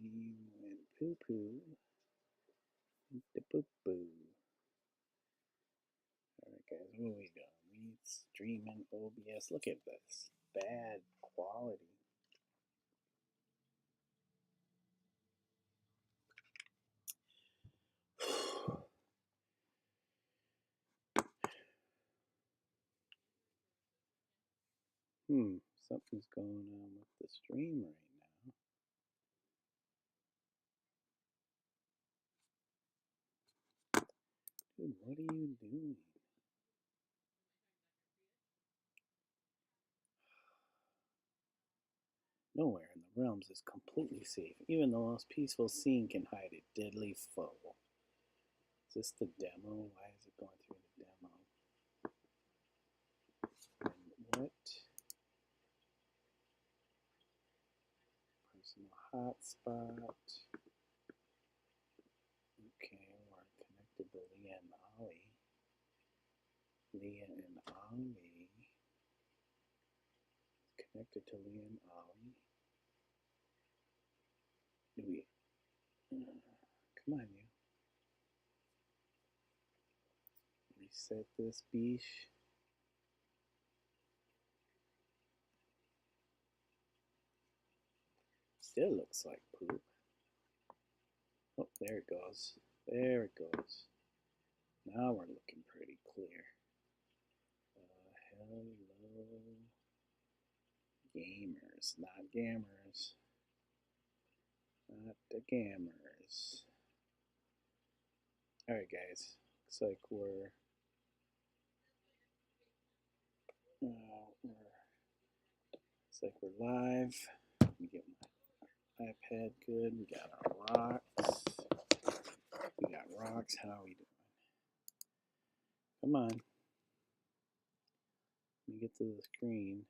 He went poo-poo. The poo-poo. Alright guys, what are we doing? We streaming OBS. Look at this. Bad quality. Something's going on with the stream right now. Dude, what are you doing? Nowhere in the realms is completely safe. Even the most peaceful scene can hide a deadly foe. Is this the demo? Why is it going through the demo? And what? Personal hotspot. Okay, we're connected to Leah and Ollie. Leah and Ollie. Connected to Leah and Ollie. Do we? Come on, you. Reset this beesh. Still looks like poop. Oh, there it goes. There it goes. Now we're looking pretty clear. Hello. Gamers, not gammers. Not the gammers. Alright guys, looks like we're live. Let me get my iPad good. We got our rocks. We got rocks. How are we doing? Come on. Let me get to the screen.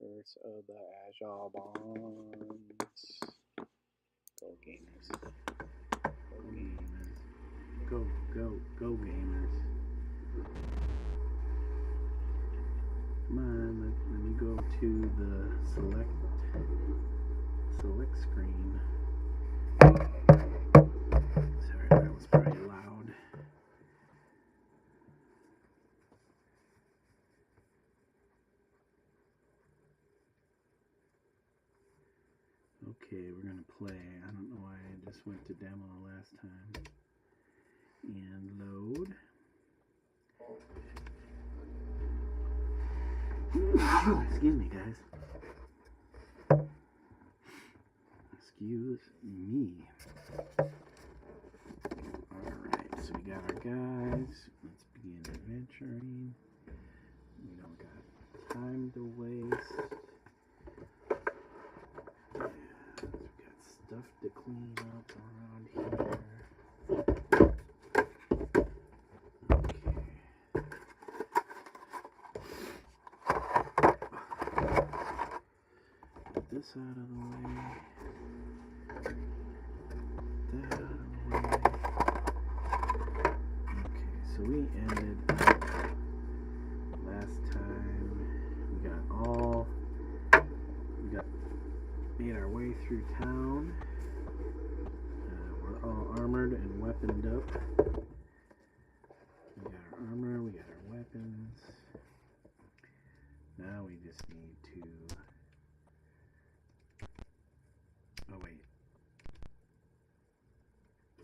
Curse of the Azure bonds. Go gamers. Go gamers. Go gamers. Come on, let me go to the select screen. Sorry, that was probably loud. Okay, we're gonna play. I don't know why I just went to demo last time. And load. Excuse me, guys. Excuse me. Alright, so we got our guys. Let's begin adventuring. We don't got time to waste. Yeah, we got stuff to clean up around here. This out of the way. That out of the way. Okay, so we ended up last time. Made our way through town. We're all armored and weaponed up. We got our armor, we got our weapons. Now we just need to. Oh wait.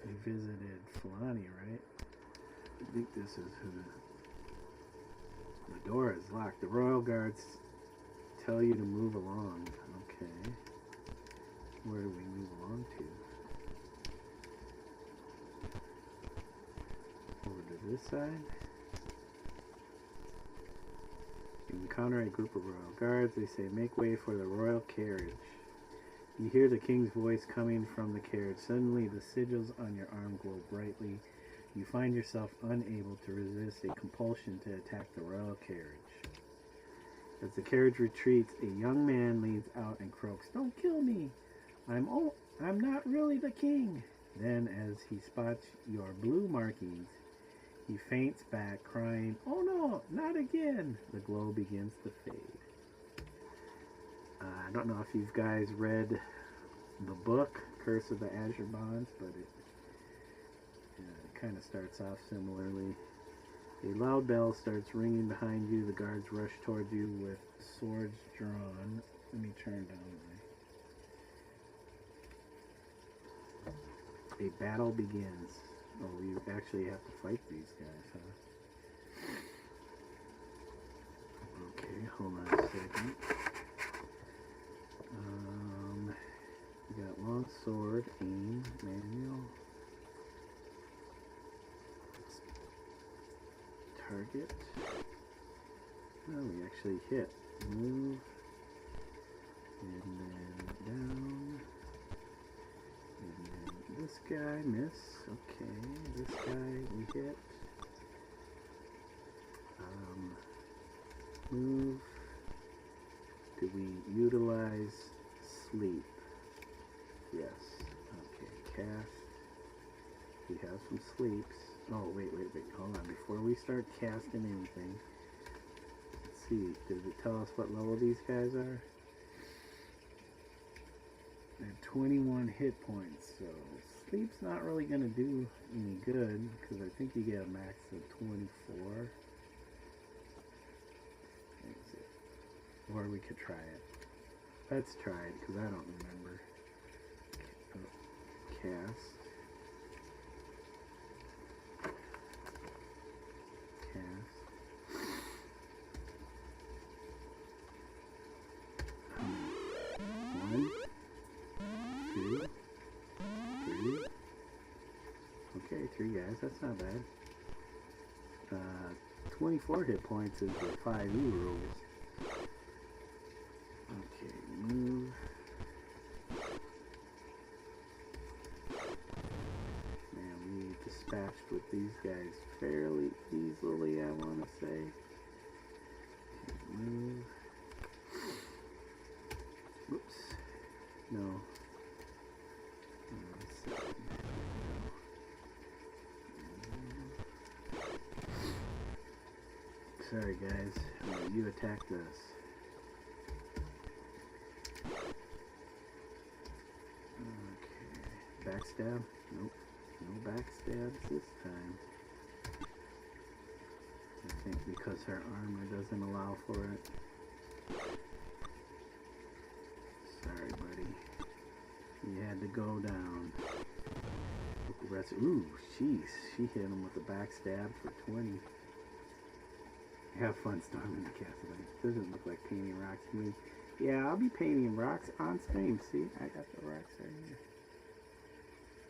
We visited Fulani, right? I think this is who. The door is locked. The royal guards tell you to move along. Okay. Where do we move along to? Over to this side. You encounter a group of royal guards. They say, make way for the royal carriage. You hear the king's voice coming from the carriage. Suddenly, the sigils on your arm glow brightly. You find yourself unable to resist a compulsion to attack the royal carriage. As the carriage retreats, a young man leans out and croaks, "Don't kill me! I'm not really the king." Then, as he spots your blue markings, he faints back, crying, "Oh no, not again!" The glow begins to fade. I don't know if you guys read the book. Curse of the Azure Bonds, but it kind of starts off similarly. A loud bell starts ringing behind you. The guards rush towards you with swords drawn. Let me turn down my... A battle begins. Oh, you actually have to fight these guys, huh? Okay, hold on a second. We got long sword, aim, manual. Target. Oh, we actually hit. Move. And then down. And then this guy, miss. Okay. This guy, we hit. Move. Do we utilize sleep? Yes. Okay. Cast. We have some sleeps. Oh, wait, hold on. Before we start casting anything, let's see, does it tell us what level these guys are? They have 21 hit points, so sleep's not really going to do any good, because I think you get a max of 24. Exit. Or we could try it. Let's try it, because I don't remember. Cast. Okay, 3 guys, that's not bad. 24 hit points is the 5E rules. Okay, move. Man, we dispatched with these guys fairly easily, I want to say. Okay, move. Whoops. No. Sorry guys, you attacked us. Okay, backstab? Nope, no backstabs this time. I think because her armor doesn't allow for it. Sorry buddy, you had to go down. With the rest, ooh, jeez, she hit him with a backstab for 20. Have fun storming the castle. Doesn't look like painting rocks to me. Yeah, I'll be painting rocks on stream. See, I got the rocks right here.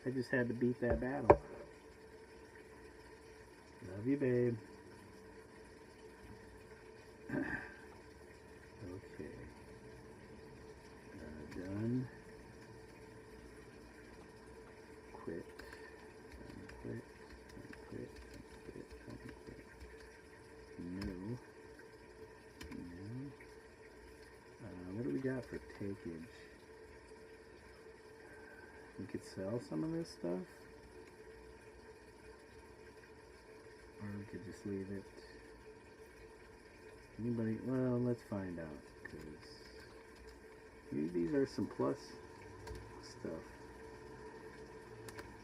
I just had to beat that battle. Love you, babe. Okay. Done. Quit. Quit. Quit. No. What do we got for takeage? We could sell some of this stuff. Or we could just leave it. Anybody? Well, let's find out. Because maybe these are some plus stuff.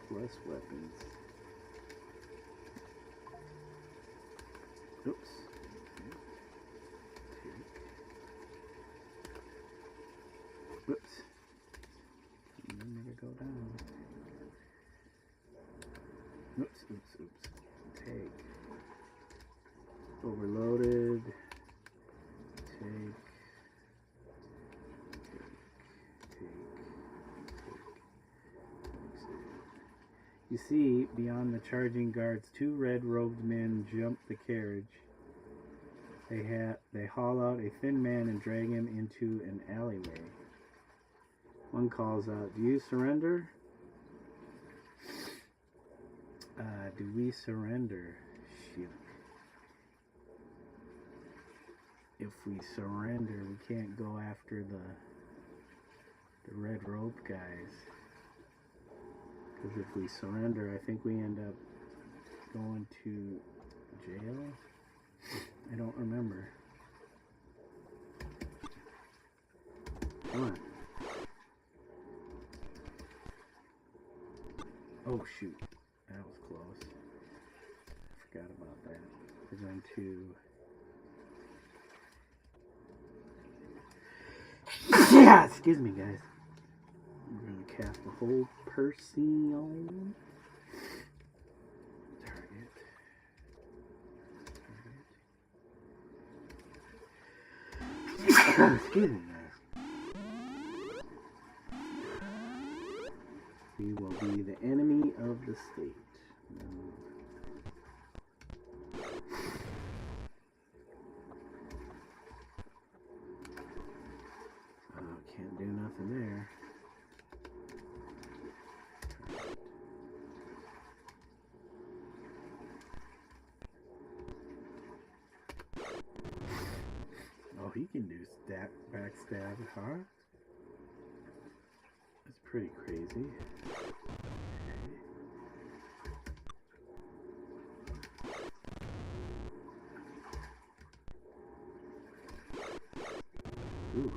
Plus weapons. Oops. Whoops. Remember to go down. Oops, oops, oops. Take. Overloaded. Take. You see, beyond the charging guards, 2 red-robed men jump the carriage. They haul out a thin man and drag him into an alleyway. One calls out, "Do you surrender?" Do we surrender? Shoot. If we surrender, we can't go after the red rope guys. Because if we surrender, I think we end up going to jail. I don't remember. Come on. shoot. That was close. I forgot about that. We're going to... Yeah, excuse me, guys. We're going to cast a hold person. Target. Excuse me, guys. We will be the enemy of the state. Can't do nothing there. Oh, he can do backstab, huh? That's pretty crazy. Ooh.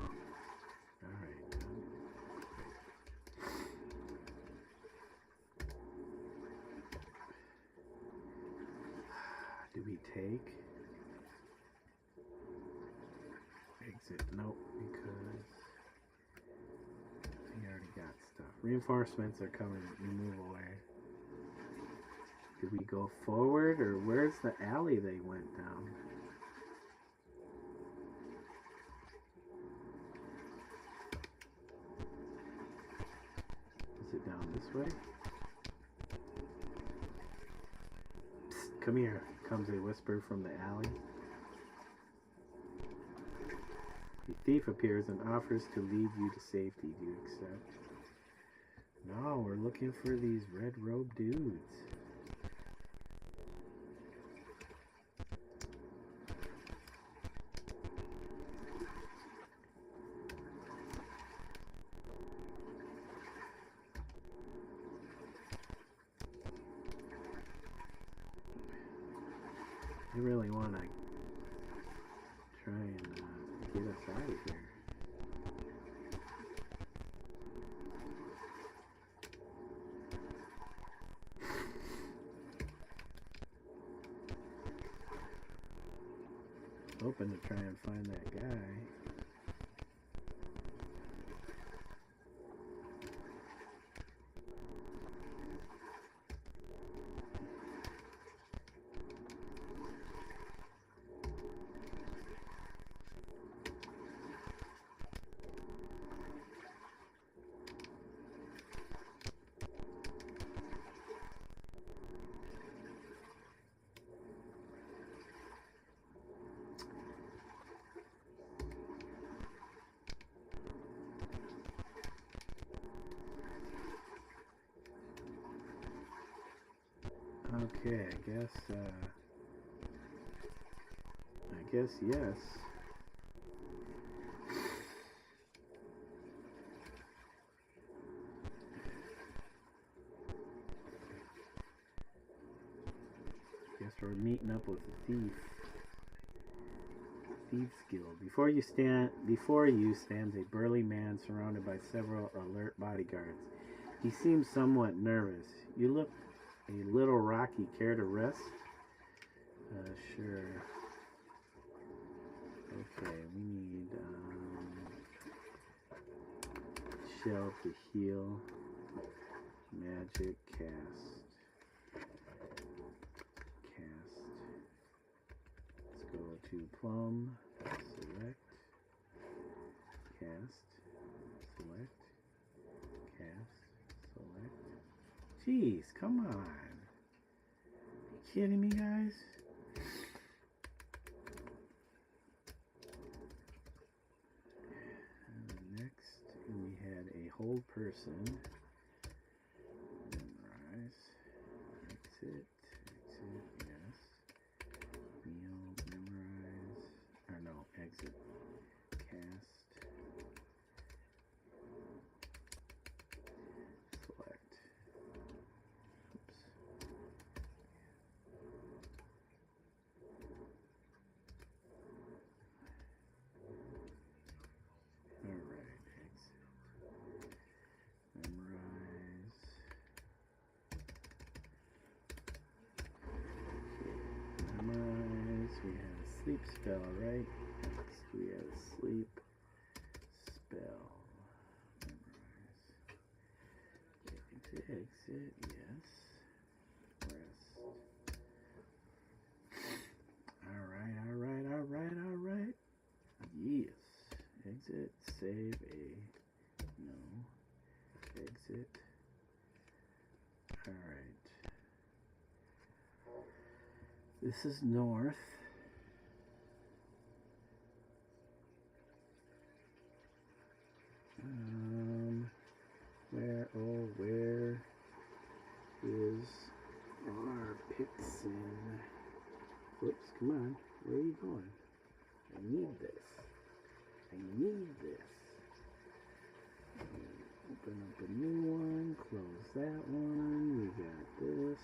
Do we take? Exit? Nope, because we already got stuff. Reinforcements are coming. We move away. Do we go forward, or where's the alley they went down? Is it down this way? Psst, come here, comes a whisper from the alley. A thief appears and offers to lead you to safety. Do you accept? No, we're looking for these red robe dudes. I really want to try and get us out of here. Hoping to try and find that guy. Okay, I guess yes. Guess we're meeting up with the thief. Thieves Guild. Before you stands a burly man surrounded by several alert bodyguards. He seems somewhat nervous. You look a little rocky. Care to rest? Sure. Okay, we need shell to heal. Magic cast. Let's go to plum. Select. Cast. Select. Cast. Select. Jeez, come on. Are you kidding me, guys? Next, we had a hold person. Memorize. Exit. Exit, yes. Meal, memorize. Or no, exit. Cast. Select. Oops. Alright, exit. Memorize. sleep spell, right? Next we have a sleep spell. Memorize. Exit, yes. Rest. Alright. Yes. Exit, save a. No. Exit. Alright. This is north. Where is our Pixin? Whoops, come on. Where are you going? I need this. Open up a new one, close that one. We got this.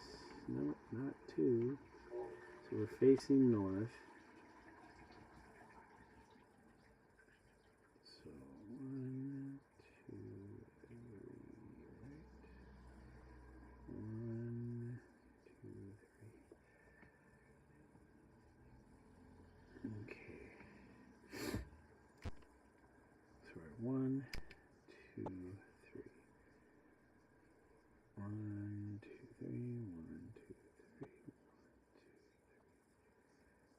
Nope, not two. So we're facing north. So 1, 2, 3, right? 1, 2, 3. Okay. So we're 1, 2, 3. 1, 2, 3. 1, 2, 3. 1, 2, 3.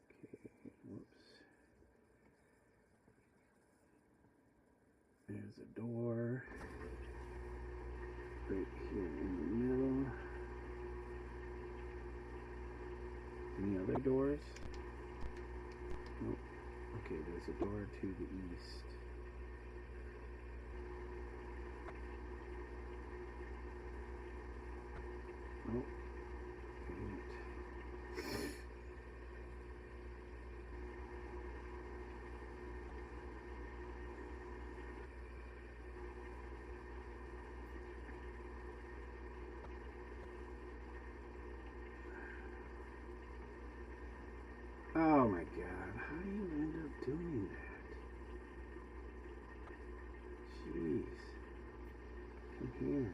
Okay, whoops. There's a door right here in the middle. Any other doors? Nope. Okay, there's a door to the east. Nope. Wait. Oh my god, how do you end up doing that? Jeez. Come here.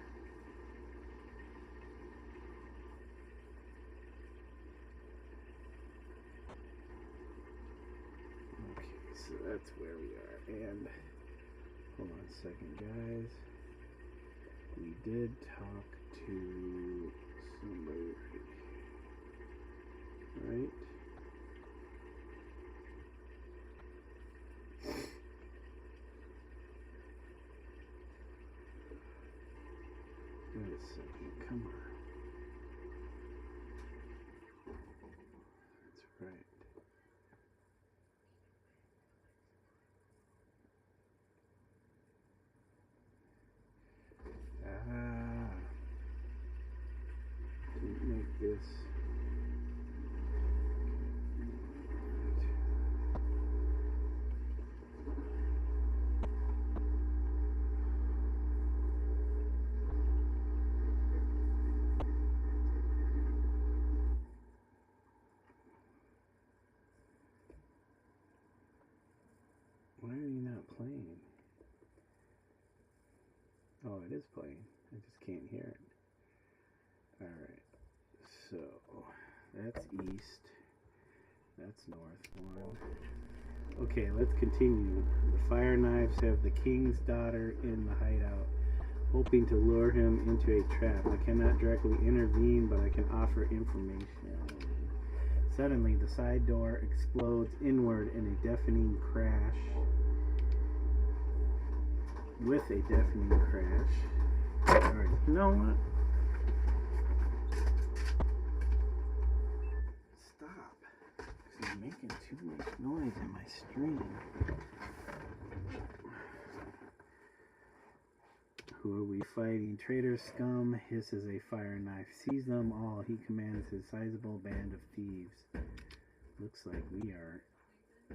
Okay, so that's where we are. And hold on a second, guys. We did talk to somebody, right? Wait a second, come on. That's right. Didn't make this. Why are you not playing? Oh, it is playing. I just can't hear it. Alright. So, that's east. That's north. 1. Okay, let's continue. The fire knives have the king's daughter in the hideout, hoping to lure him into a trap. I cannot directly intervene, but I can offer information. Suddenly, the side door explodes inward in a deafening crash. With a deafening crash. Alright, you know what? Stop. Because you're making too much noise in my stream. Who are we fighting? Traitor scum hisses a fire knife. Seize them all, he commands his sizable band of thieves. Looks like we are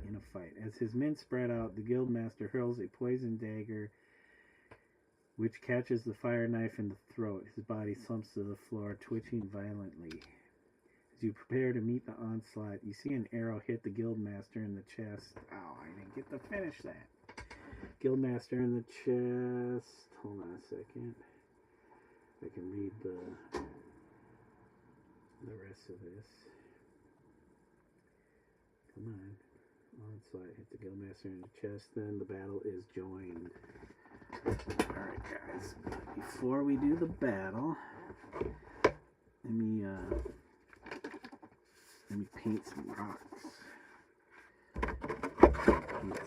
in a fight. As his men spread out, the guildmaster hurls a poison dagger which catches the fire knife in the throat. His body slumps to the floor, twitching violently. As you prepare to meet the onslaught, you see an arrow hit the guildmaster in the chest. Ow, I didn't get to finish that. Guildmaster in the chest. Hold on a second. I can read the rest of this. Come on. Onslaught, hit the Guildmaster in the chest, then the battle is joined. Alright guys, before we do the battle, let me paint some rocks.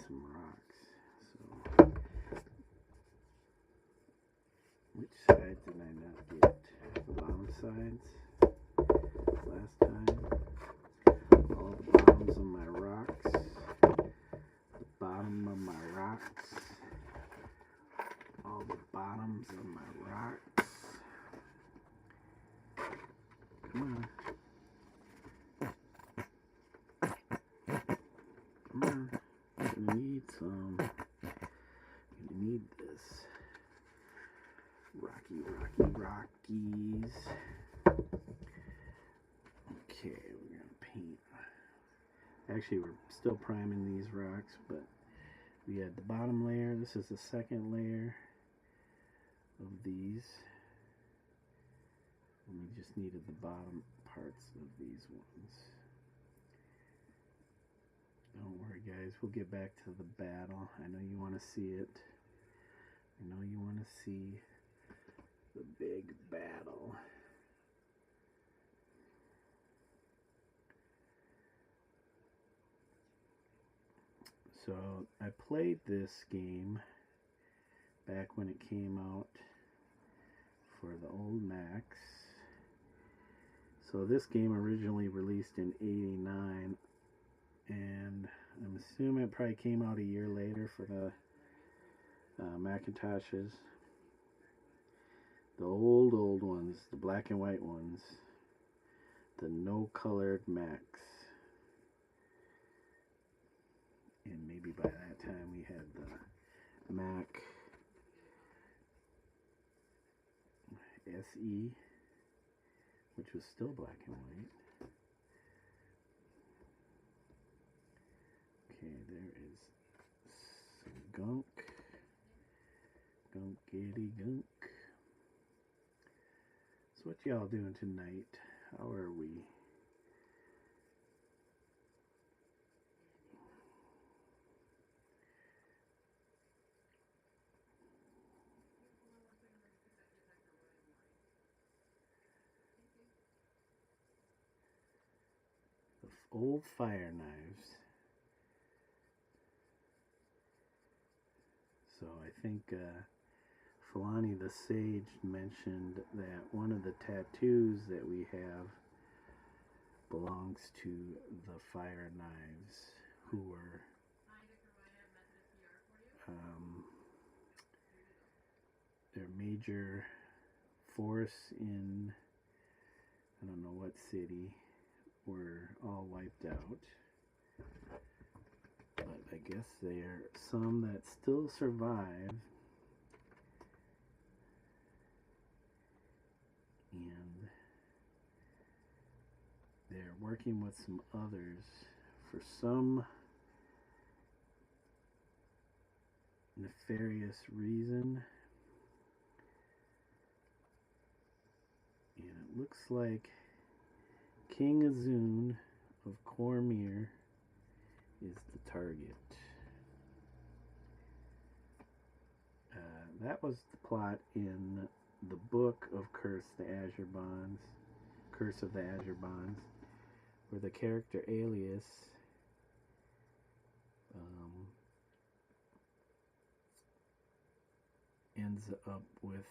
So, which side did I not get? The bottom sides last time. All the bottoms of my rocks. The bottom of my rocks. All the bottoms of my rocks. Come on. Come on. You need some. You need this. Rockies. Okay, we're gonna paint. Actually, we're still priming these rocks, but we had the bottom layer. This is the second layer of these. And we just needed the bottom parts of these ones. Don't worry, guys. We'll get back to the battle. I know you want to see it. I know you want to see the big battle. So I played this game back when it came out for the old Macs. So this game originally released in '89, and I'm assuming it probably came out a year later for the Macintoshes. The old ones, the black and white ones, the no colored Macs. And maybe by that time we had the Mac SE, which was still black and white. Okay, there is some gunk. Gunkity gunk. So what y'all doing tonight? How are we? The old fire knives. So I think Falani the Sage mentioned that one of the tattoos that we have belongs to the fire knives, who were their major force in, I don't know what city, were all wiped out. But I guess there are some that still survive. And they're working with some others for some nefarious reason. And it looks like King Azoun of Cormyr is the target. That was the plot in the book of Curse of the Azure Bonds, where the character Alias ends up with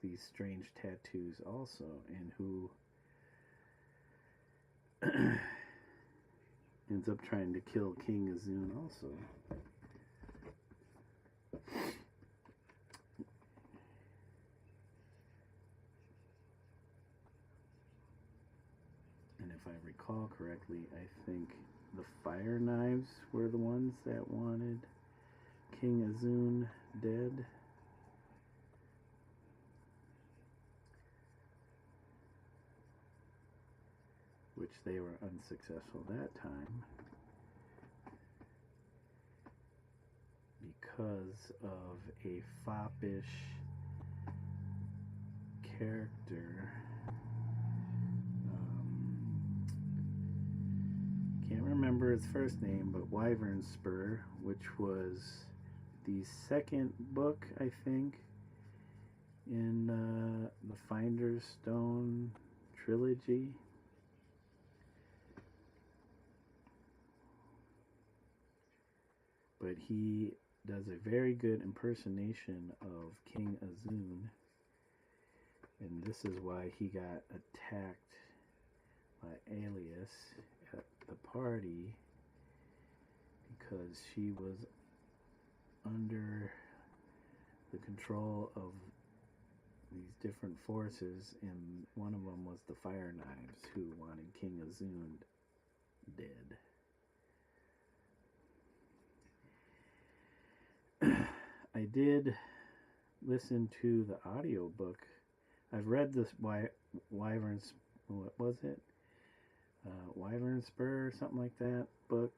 these strange tattoos also, and who ends up trying to kill King Azoun also. And if I recall correctly, I think the fire knives were the ones that wanted King Azoun dead. Which they were unsuccessful that time because of a foppish character. can't remember his first name, but Wyvern Spur, which was the second book, I think, in the Finder's Stone trilogy. But he does a very good impersonation of King Azoun, and this is why he got attacked by Alias at the party, because she was under the control of these different forces, and one of them was the Fire Knives, who wanted King Azoun dead. I did listen to the audiobook. I've read this Wyvern's, what was it? Wyvern Spur or something like that book.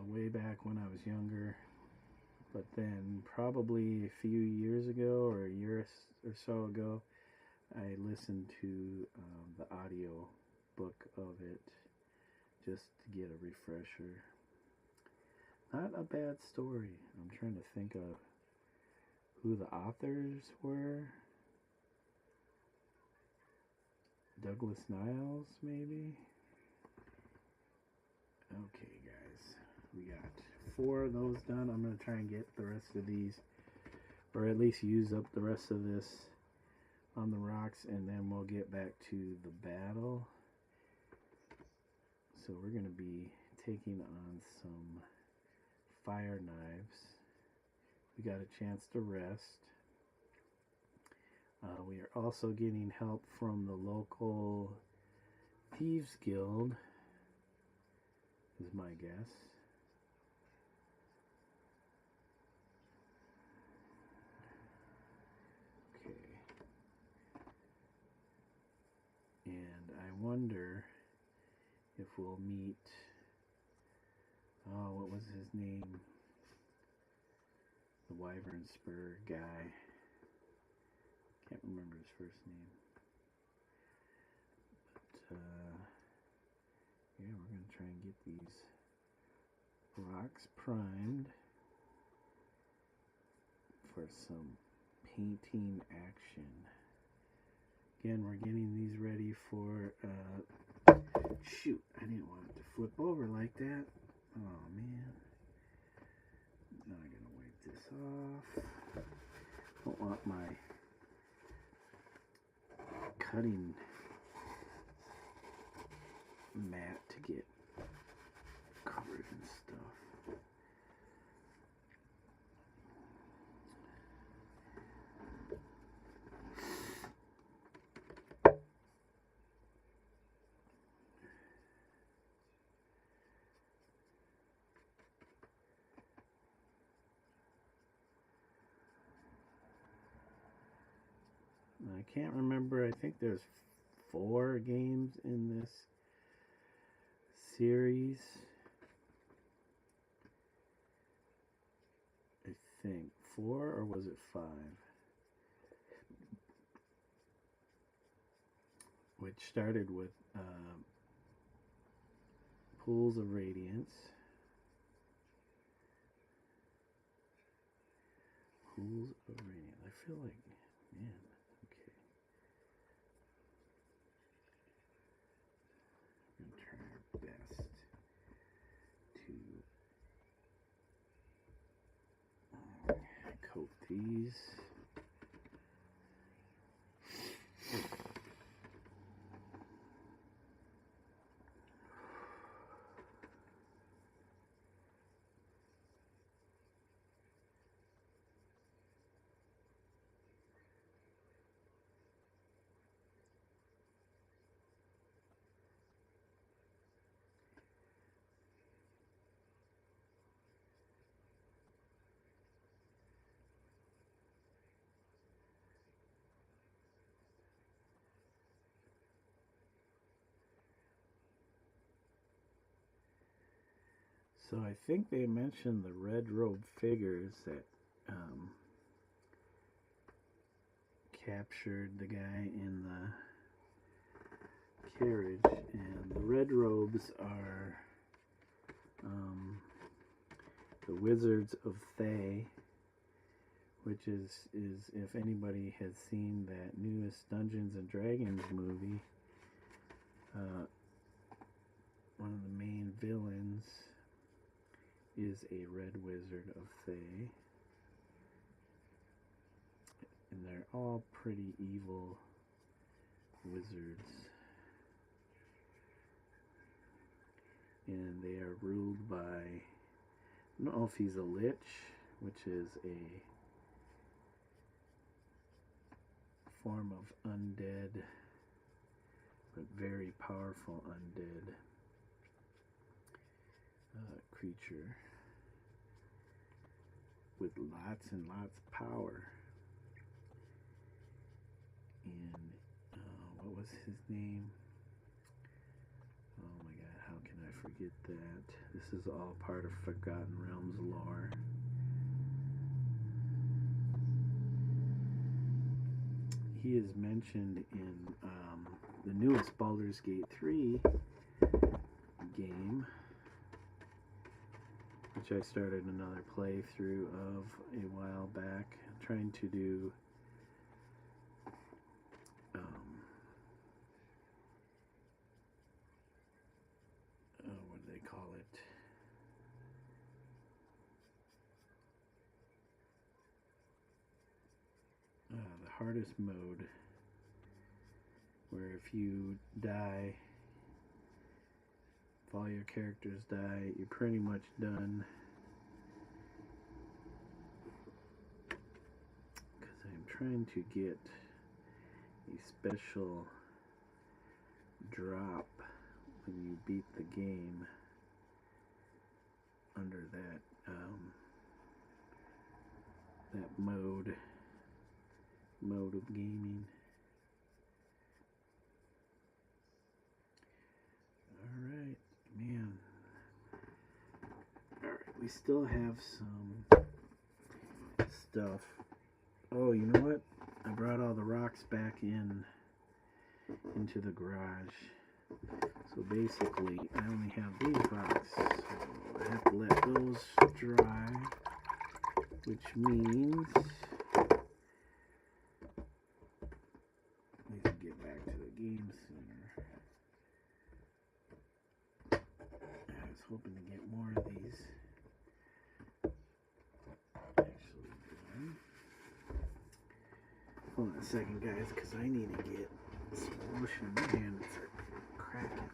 Way back when I was younger. But then probably a few years ago or a year or so ago, I listened to the audio book of it just to get a refresher. Not a bad story. I'm trying to think of who the authors were. Douglas Niles, maybe? Okay, guys. We got 4 of those done. I'm going to try and get the rest of these, or at least use up the rest of this on the rocks, and then we'll get back to the battle. So we're going to be taking on some Fire Knives. We got a chance to rest. We are also getting help from the local Thieves Guild, is my guess. Okay. And I wonder if we'll meet, oh, what was his name? The Wyvern Spur guy. Can't remember his first name. But, yeah, we're going to try and get these rocks primed for some painting action. Again, we're getting these ready for, shoot, I didn't want it to flip over like that. Oh, man. Now I'm going to wipe this off. Don't want my cutting mat to get covered and stuff. I can't remember. I think there's 4 games in this series. I think 4, or was it 5? Which started with Pools of Radiance. Pools of Radiance. I feel like, man. Best to coat these. So I think they mentioned the red robe figures that captured the guy in the Carriage, and the red robes are the Wizards of Thay, which is if anybody has seen that newest Dungeons and Dragons movie, one of the main villains is a red wizard of Thay, and they're all pretty evil wizards, and they are ruled by, I don't know if he's a lich, which is a form of undead, but very powerful undead creature with lots and lots of power. And what was his name? Oh my god, how can I forget that? This is all part of Forgotten Realms lore. He is mentioned in the newest Baldur's Gate 3 game, which I started another playthrough of a while back, trying to do what do they call it? The hardest mode, where if you die, if all your characters die, you're pretty much done. Because I'm trying to get a special drop when you beat the game under that that mode of gaming. Alright, man. Alright, we still have some stuff. Oh, you know what? I brought all the rocks back into the garage. So basically, I only have these rocks. So I have to let those dry, which means we can get back to the game sooner. I was hoping to get more of these actually done. Hold on a second, guys, because I need to get some lotion in my hands. It's cracking.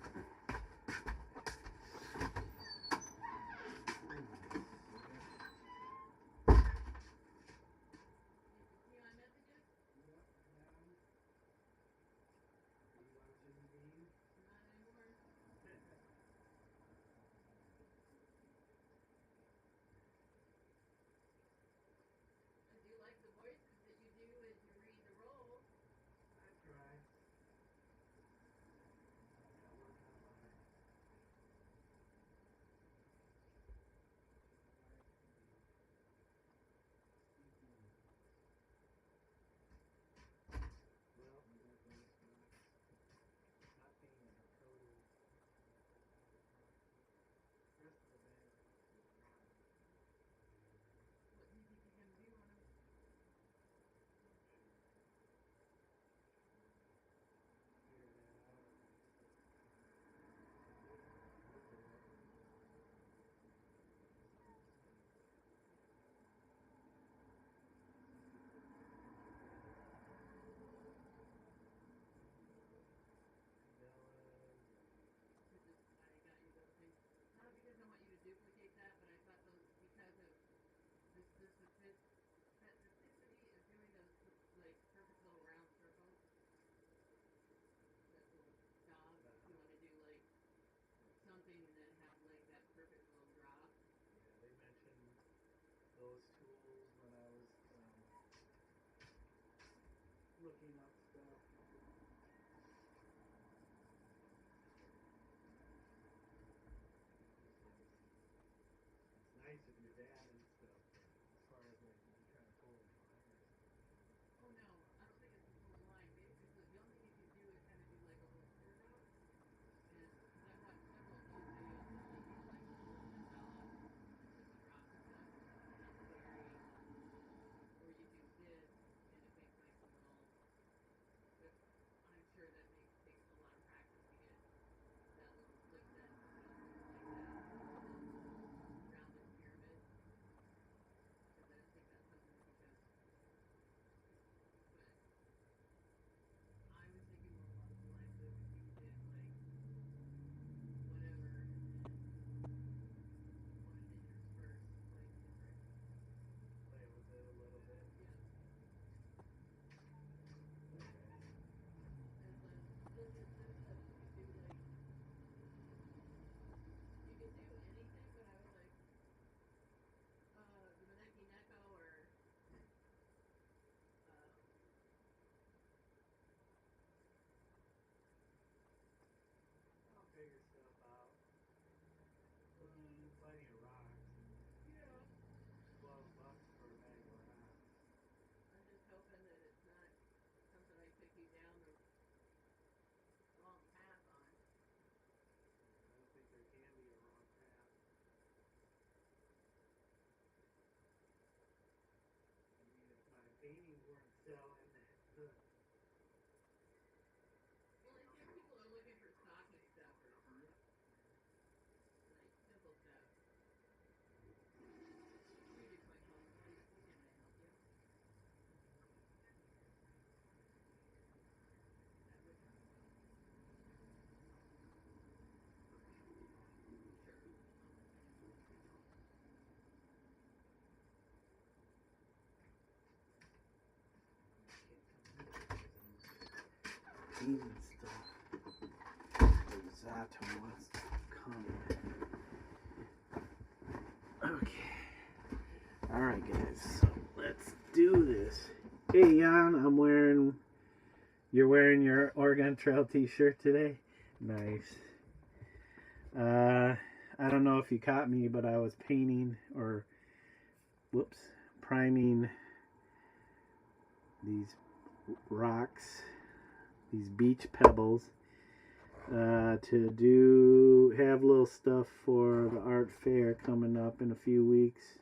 Those tools when I was looking up stuff. It's nice if your dad and stuff, as far as like when you try to pull a line or something. Oh no, I don't think it's a full line. Basically, the only thing you can do is kind of do like a little turn out. Even stuff. Zato wants to come. Okay. Alright guys, so let's do this. Hey Jan, you're wearing your Oregon Trail t-shirt today? Nice. I don't know if you caught me, but I was painting or priming these rocks, these beach pebbles, to have little stuff for the art fair coming up in a few weeks.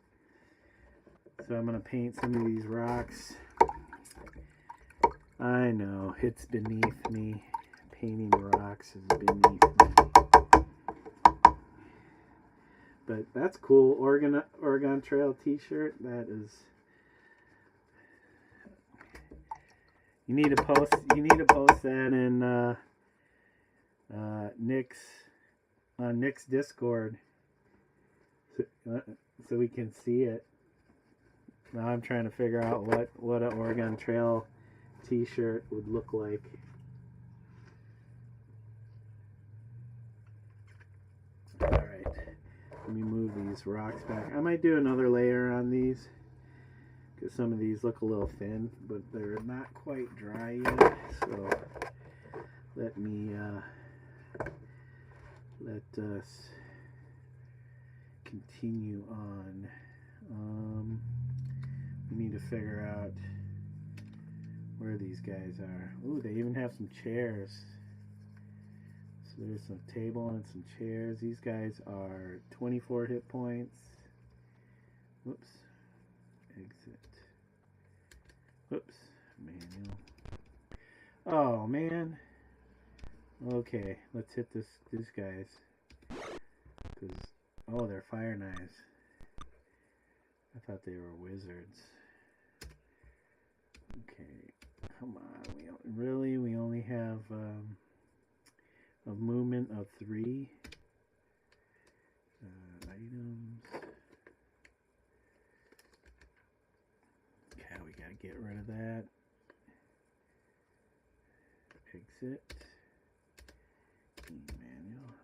So I'm going to paint some of these rocks. I know, it's beneath me. Painting rocks is beneath me. But that's cool. Oregon Trail t-shirt. That is... You need to post that in Nick's Discord so we can see it. Now I'm trying to figure out what an Oregon Trail t-shirt would look like. Alright, let me move these rocks back. I might do another layer on these because some of these look a little thin, but they're not quite dry yet. So let us continue on. We need to figure out where these guys are. Ooh, they even have some chairs. So there's some table and some chairs. These guys are 24 hit points. Whoops. Exit. Whoops. Manual. Oh, man. Okay, let's hit these guys. Oh, they're fire knives. I thought they were wizards. Okay, come on. We only have a movement of 3 items. Okay, we gotta get rid of that. Exit. Manual.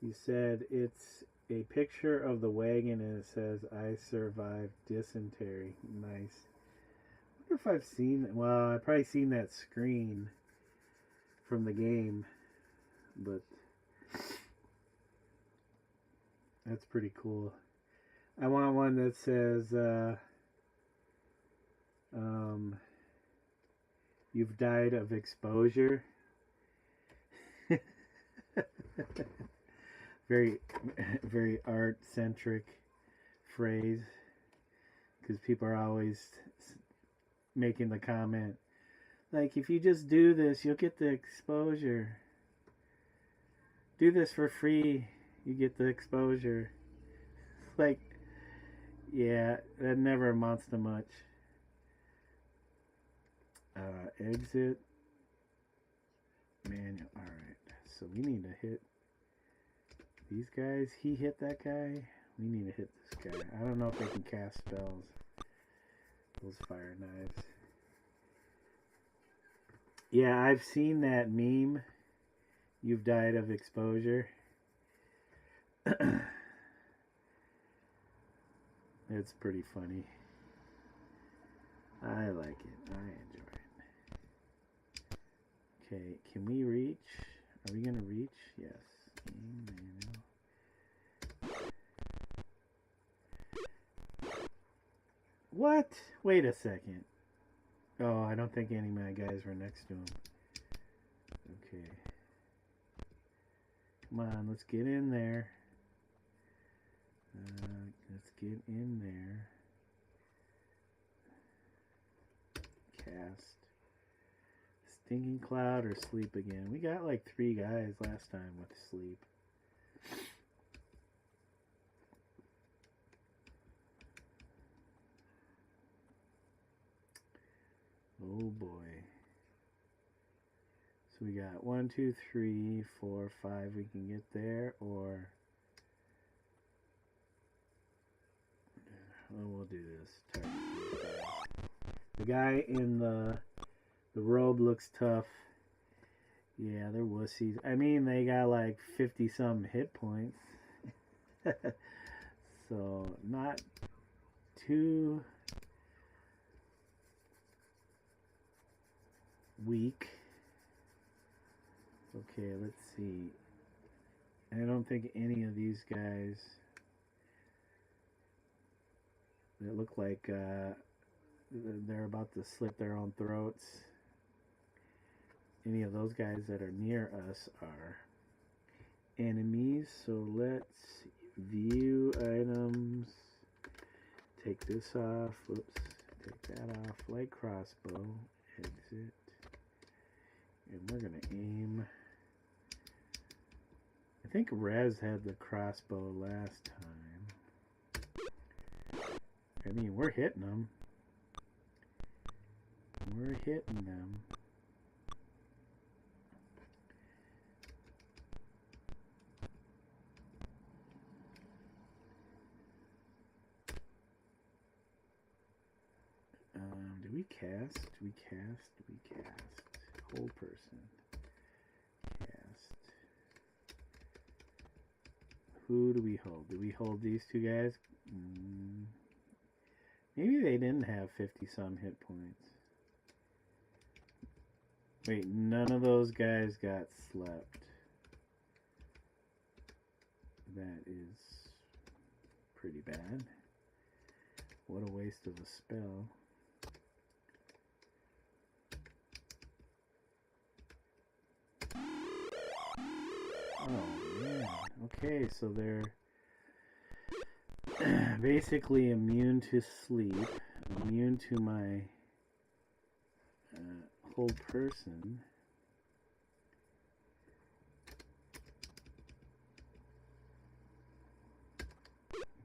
You said it's a picture of the wagon and it says, "I survived dysentery." Nice. I wonder if I've seen, well, I've probably seen that screen from the game, but that's pretty cool. I want one that says, "You've died of exposure." Very, very art-centric phrase, because people are always making the comment, like, if you just do this, you'll get the exposure. Do this for free, you get the exposure. Like, yeah, that never amounts to much. Exit. Manual. Alright, so we need to hit these guys. He hit that guy. We need to hit this guy. I don't know if they can cast spells. Those fire knives. Yeah, I've seen that meme. You've died of exposure. It's pretty funny. I like it. I enjoy it. Okay, can we reach? Are we gonna reach? Yes. What? Wait a second. Oh, I don't think any of my guys were next to him. Okay. Come on, let's get in there. Let's get in there. cast. Stinking Cloud or sleep again. We got like 3 guys last time with sleep. Oh boy. So we got 1, 2, 3, 4, 5 we can get there, or we'll do this. The guy in the robe looks tough. Yeah, they're wussies. I mean, they got like 50-some hit points. So, not too weak. Okay, let's see. I don't think any of these guys that look like they're about to slit their own throats. Any of those guys that are near us are enemies. So let's view items. Take this off. Whoops. Take that off. Light crossbow. Exit. And we're going to aim. I think Rez had the crossbow last time. I mean, we're hitting them. We're hitting them. Do we cast? Do we cast? Do we cast? Whole person. Cast. Who do we hold? Do we hold these 2 guys? Maybe they didn't have 50-some hit points. Wait, none of those guys got slept. That is pretty bad. What a waste of a spell. Oh man. Okay, so they're basically immune to sleep, immune to my whole person.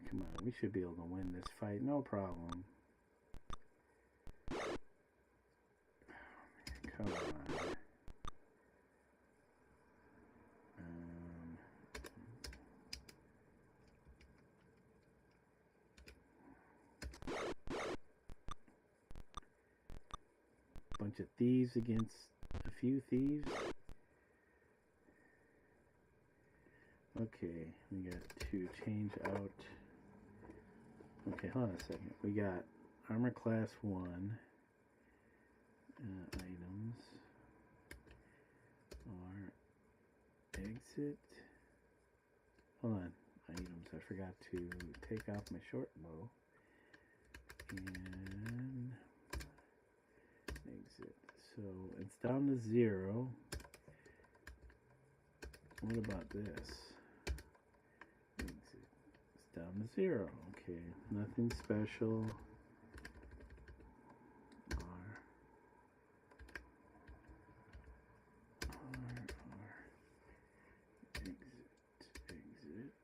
Come on, we should be able to win this fight, no problem. Come on. Bunch of thieves against a few thieves. Okay, we got to change out. Okay, hold on a second. We got armor class 1 items or exit. Hold on, items. I forgot to take off my short bow and exit. So it's down to 0. What about this? Exit. It's down to 0. Okay, nothing special. R. Exit. Exit.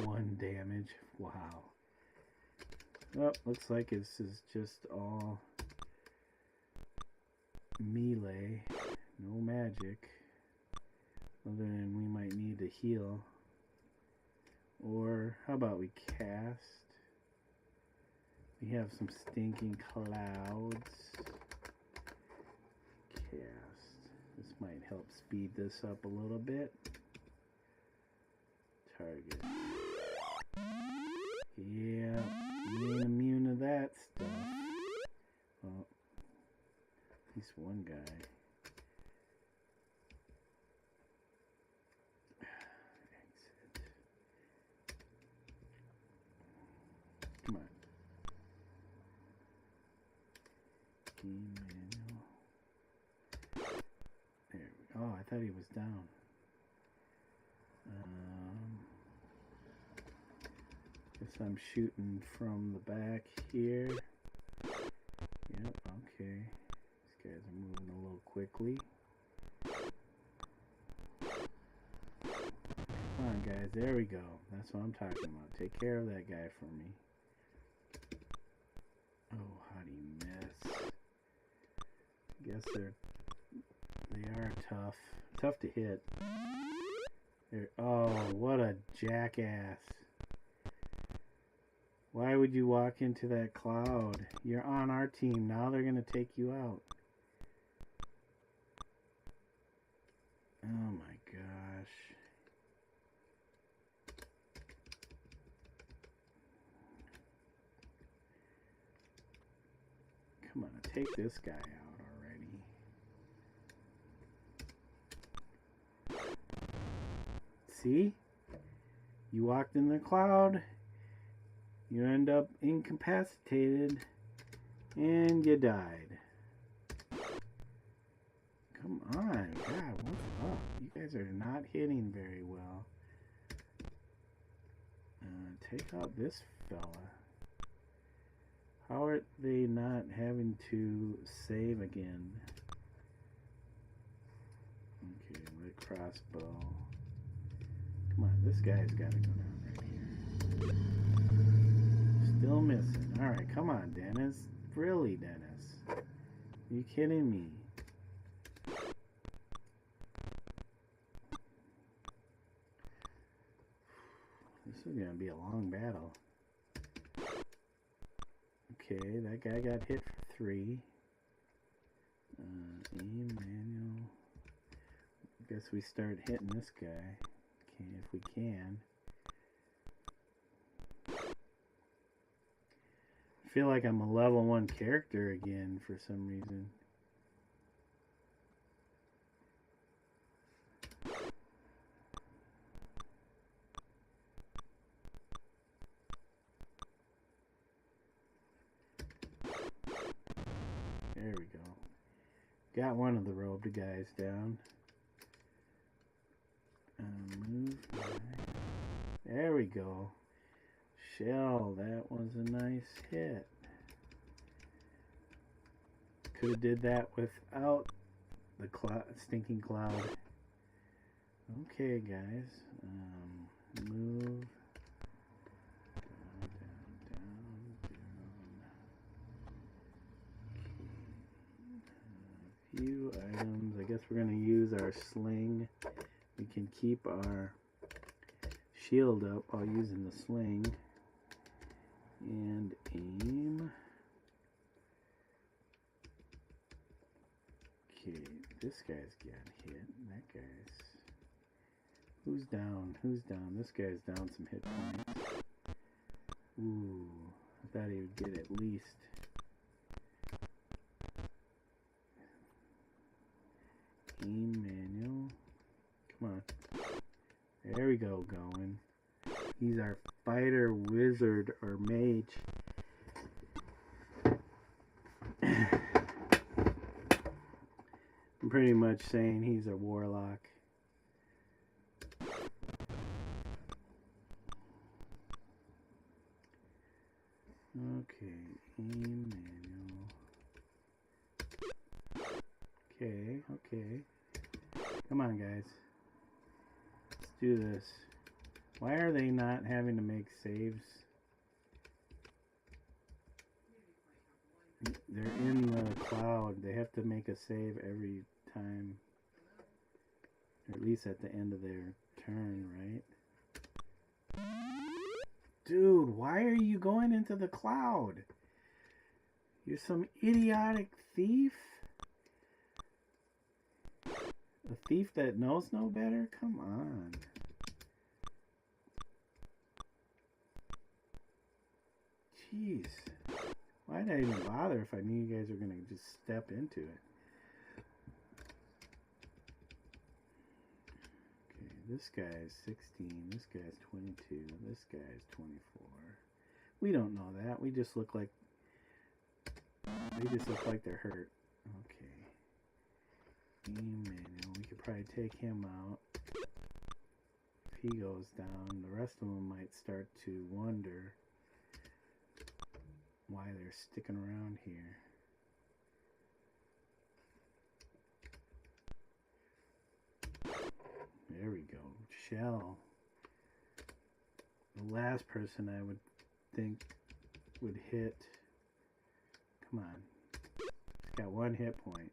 1 damage. Wow. Well, looks like this is just all melee, no magic, other than we might need to heal. Or how about we cast? We have some stinking clouds. Cast. This might help speed this up a little bit. Target. Yeah. You ain't immune to that stuff. Well, at least one guy. Exit. Come on. Game manual. There we go. Oh, I thought he was down. Guess So I'm shooting from the back here. Yep, okay. These guys are moving a little quickly. Come on, guys. There we go. That's what I'm talking about. Take care of that guy for me. Oh, how do you miss? Guess they are tough. Tough to hit. Oh, what a jackass. Why would you walk into that cloud? You're on our team. Now they're going to take you out. Oh my gosh. Come on, take this guy out already. See? You walked in the cloud. You end up incapacitated, and you died. Come on, God, what's up? You guys are not hitting very well. Take out this fella. How are they not having to save again? Okay, with crossbow. Come on, this guy's got to go down right here. Still missing. Alright, come on, Dennis. Really, Dennis? Are you kidding me? This is going to be a long battle. Okay, that guy got hit for 3. Aim manual. I guess we start hitting this guy. Okay, if we can. I feel like I'm a level 1 character again for some reason. There we go. Got one of the robed guys down. Move. There we go. Shell, that was a nice hit. Could have did that without the stinking cloud. Okay, guys. Move. Few items. I guess we're going to use our sling. We can keep our shield up while using the sling. And aim. Okay, this guy's got hit. That guy's... Who's down? Who's down? This guy's down some hit points. Ooh, I thought he would get at least... Aim manual. Come on. There we go, going. He's our fighter, wizard, or mage. I'm pretty much saying he's a warlock. Okay, aim manual. Okay. Come on, guys. Let's do this. Why are they not having to make saves? They're in the cloud. They have to make a save every time. Or at least at the end of their turn, right? Dude, why are you going into the cloud? You're some idiotic thief? A thief that knows no better? Come on. Jeez. Why did I even bother if I knew you guys were going to just step into it? Okay, this guy's 16, this guy's 22, this guy's 24. We don't know that. We just look like... They just look like they're hurt. Okay. Aim manual. We could probably take him out. If he goes down, the rest of them might start to wonder why they're sticking around here. There we go. Shell. The last person I would think would hit. Come on. He's got 1 hit point.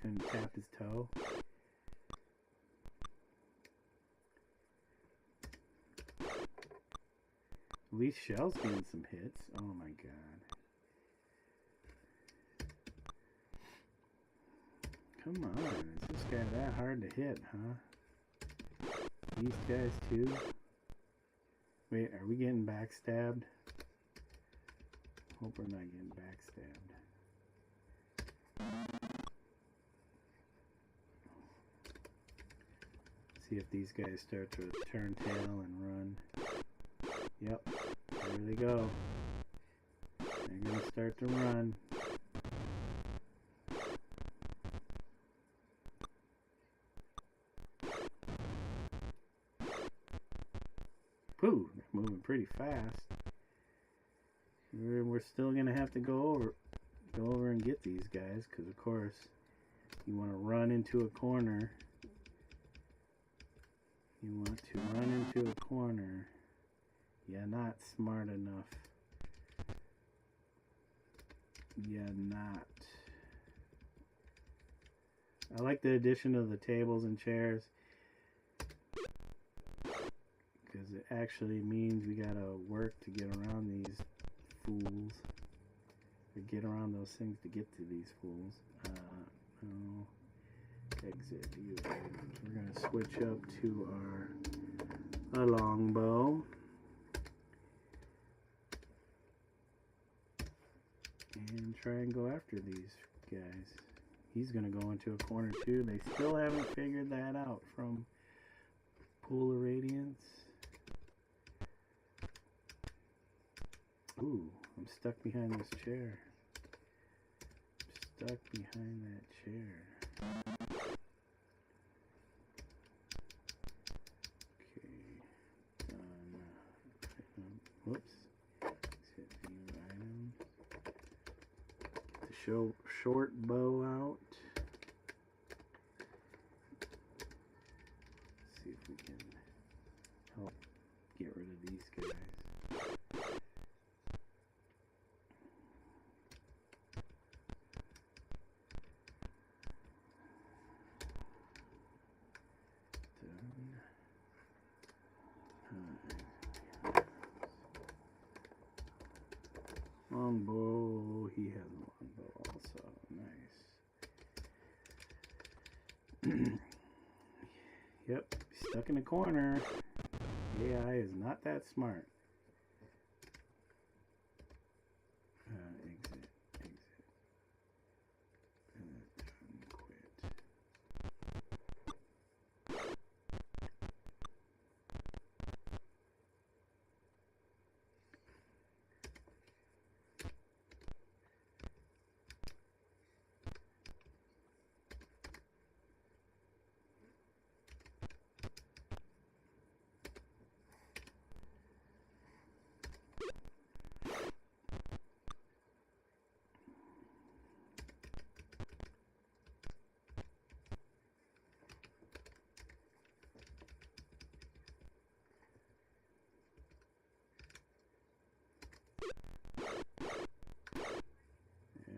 Couldn't tap his toe. At least Shell's getting some hits. Oh my god. Come on. Is this guy that hard to hit, huh? These guys too? Wait, are we getting backstabbed? Hope we're not getting backstabbed. See if these guys start to turn tail and run. Yep, there they go. They're gonna start to run. Whew, they're moving pretty fast. We're still gonna have to go over and get these guys, because of course you want to run into a corner. You want to run into a corner. You're not smart enough. You're not. I like the addition of the tables and chairs, because it actually means we gotta work to get around these fools. Or get around those things to get to these fools. No. Exit. We're gonna switch up to our longbow. And try and go after these guys. He's gonna go into a corner too. They still haven't figured that out from Pool of Radiance. Ooh, I'm stuck behind this chair. I'm stuck behind that chair. Okay, done. Whoops. Hit new item. Get the short bow out. See if we can help get rid of these guys. Longbow, he has a longbow also. Nice. Yep, stuck in a corner. AI is not that smart. Exit. Quit.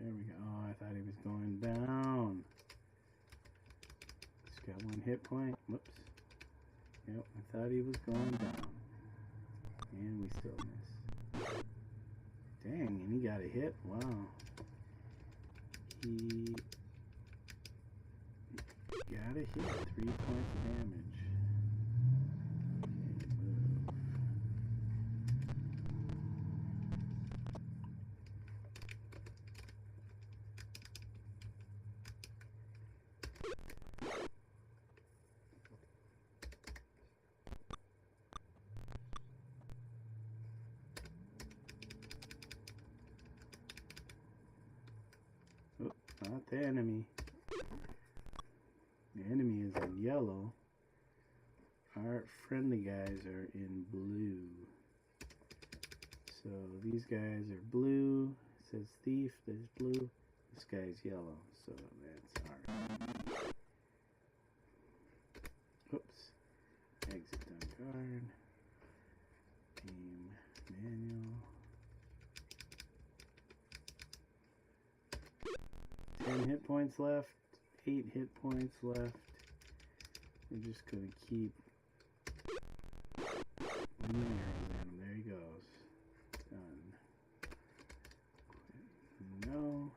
There we go. Oh, I thought he was going down. Just got 1 hit point. Whoops. Yep, I thought he was going down. And we still miss. Dang, and he got a hit. Wow. He got a hit. 3 points of damage. Not the enemy. The enemy is in yellow. Alright, our friendly guys are in blue. So these guys are blue. It says thief, there's blue. This guy's yellow, so that's our. Oops. Exit on guard. Game manual. 10 hit points left. 8 hit points left. We're just gonna keep. There he goes. Done. No.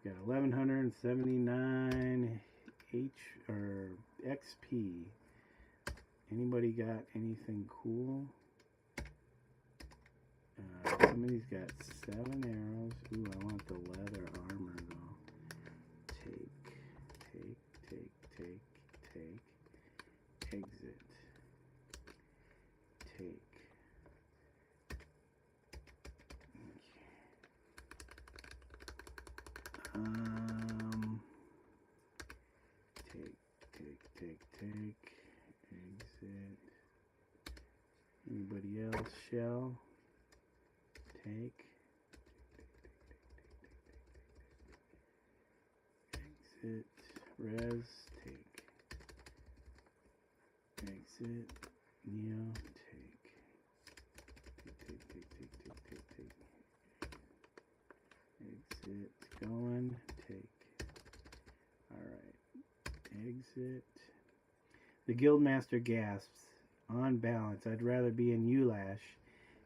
Got 1179 XP. Anybody got anything cool? Somebody's got 7 arrows. Ooh, I want the leather armor though. Take. Exit. Take. Take. Exit. Anybody else shall? Take. Exit. Res. Take. Exit. Neo. Take. Take. Exit. Going. Take. Alright. Exit. The Guildmaster gasps. On balance, I'd rather be in Ulash.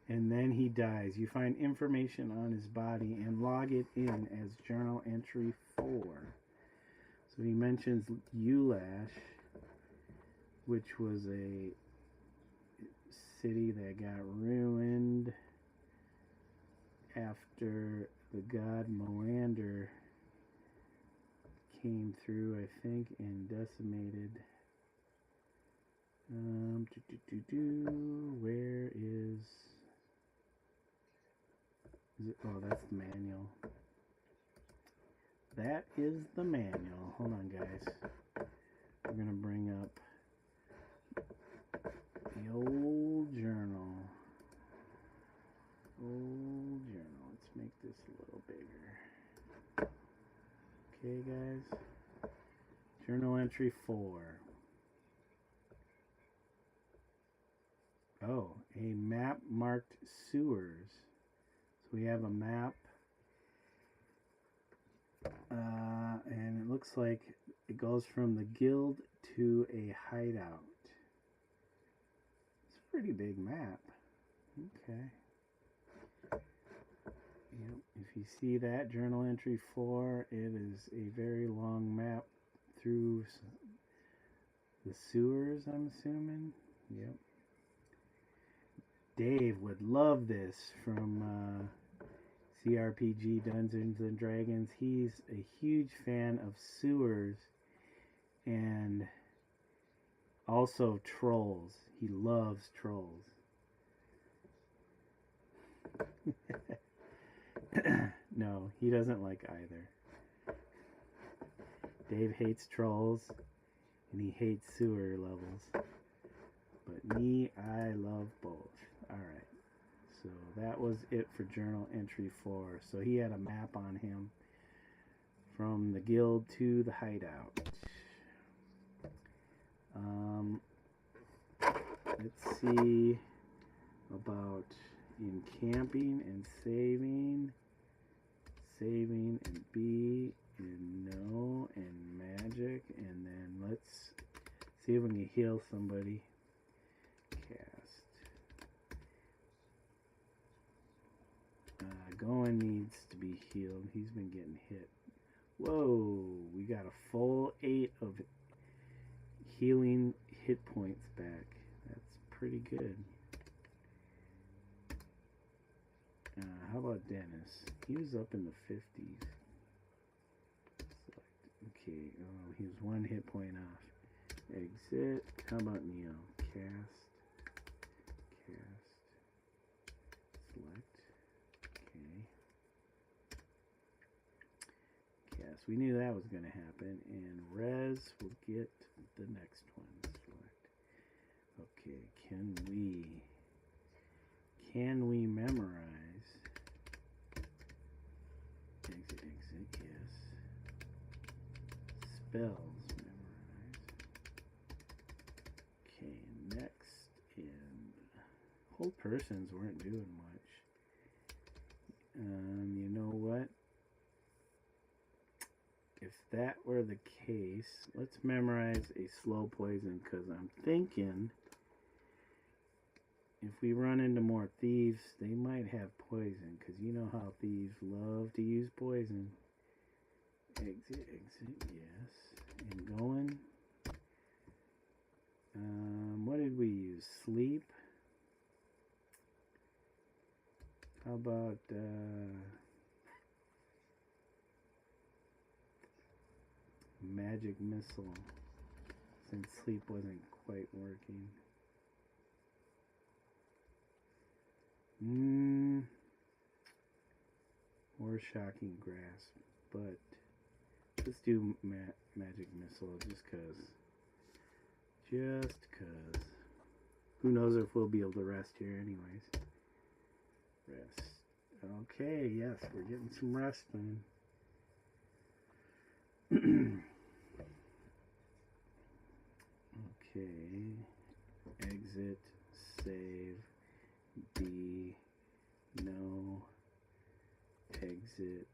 And then he dies. You find information on his body and log it in as journal entry 4. So he mentions Ulash, which was a city that got ruined after the god Moander came through, I think, and decimated. Where is it? Oh, that's the manual. That is the manual. Hold on, guys. We're going to bring up the old journal. Let's make this a little bigger. Okay, guys. Journal entry 4. Oh, a map marked sewers. So we have a map. And it looks like it goes from the guild to a hideout. It's a pretty big map. Okay. Yep. If you see that, journal entry 4, it is a very long map through the sewers, I'm assuming. Yep. Dave would love this from CRPG Dungeons and Dragons. He's a huge fan of sewers and also trolls. He loves trolls. No, he doesn't like either. Dave hates trolls and he hates sewer levels. But me, I love both. Alright. So that was it for journal entry 4. So he had a map on him from the guild to the hideout. Let's see about encamping and saving and B and no and magic, and then let's see if we can heal somebody. Cast. Goen needs to be healed. He's been getting hit. Whoa, we got a full 8 of healing hit points back. That's pretty good. How about Dennis? He was up in the 50s. Select. Okay, oh, he was 1 hit point off. Exit. How about Neo? Cast. Select. Okay. Cast. We knew that was going to happen. And Res will get the next one. Select. Okay, can we memorize? Exit, yes. Spells, memorize. Okay, next, and hold persons weren't doing much. You know what? If that were the case, let's memorize a slow poison, because I'm thinking if we run into more thieves, they might have poison, because you know how thieves love to use poison. Exit, yes. And going. What did we use? Sleep. How about magic missile, since sleep wasn't quite working. Or shocking grasp, but let's do magic missile just cause. Who knows if we'll be able to rest here anyways. Rest. Okay, yes, we're getting some rest then. Okay, exit, save, B, no, exit.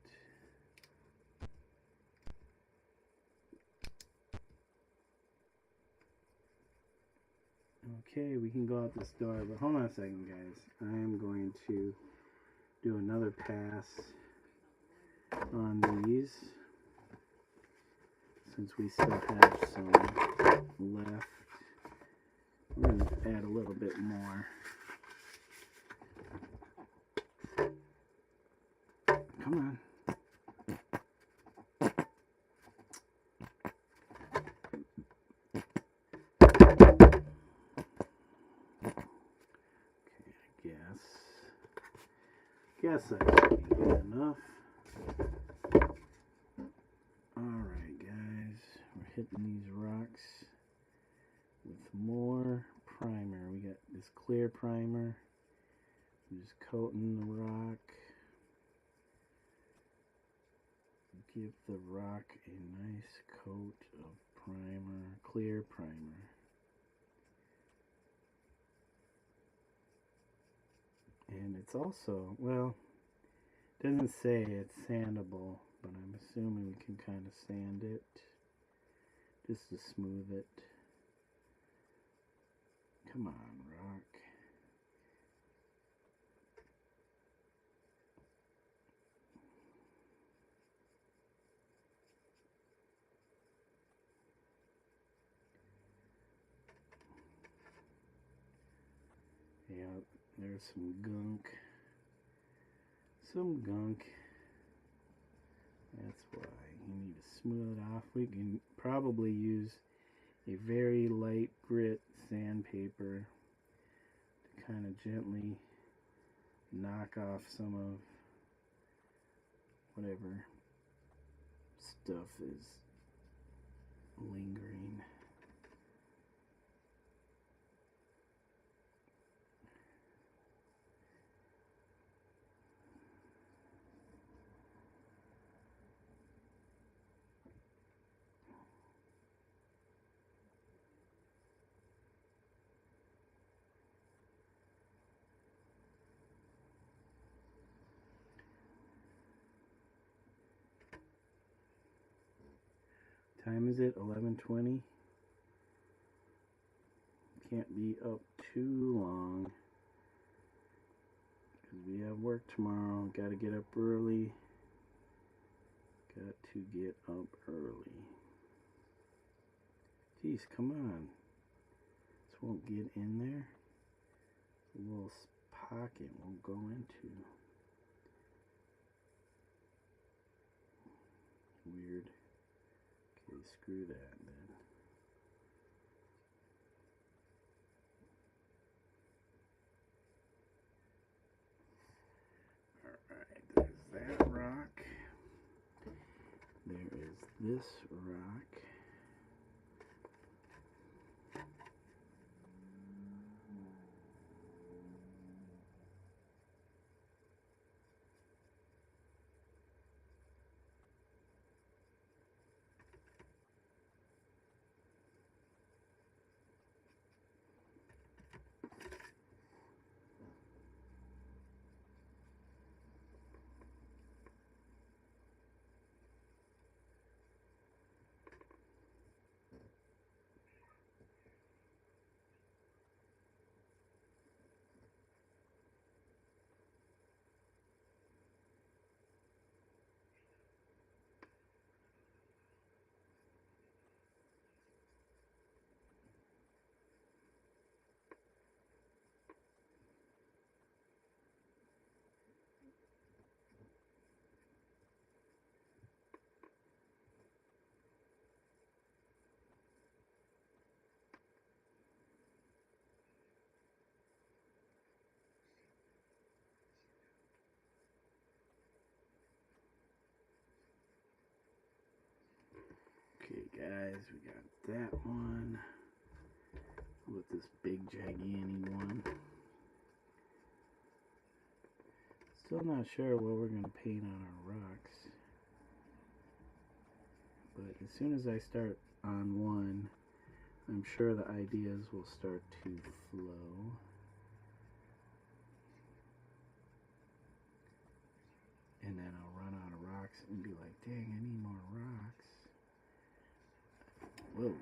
Okay, we can go out this door, but hold on a second, guys. I am going to do another pass on these, since we still have some left. We're going to add a little bit more. Come on. Guess that should be good enough. Alright, guys, we're hitting these rocks with more primer. We got this clear primer. We're just coating the rock. Give the rock a nice coat of primer, clear primer. And it's also, well, it doesn't say it's sandable, but I'm assuming we can kind of sand it just to smooth it. Come on, rock. Yeah, there's some gunk. That's why you need to smooth it off. We can probably use a very light grit sandpaper to kind of gently knock off some of whatever stuff is lingering. Time is it? 11:20. Can't be up too long because we have work tomorrow. Got to get up early. Jeez, come on. This won't get in there. A little pocket won't go into. Weird. Okay, screw that then. Alright, there's that rock. There is this rock. guys, we got that one with this big gigantic one. Still not sure what we're going to paint on our rocks, but as soon as I start on one, I'm sure the ideas will start to flow. And then I'll run out of rocks and be like, dang, I need more rocks. Whoa.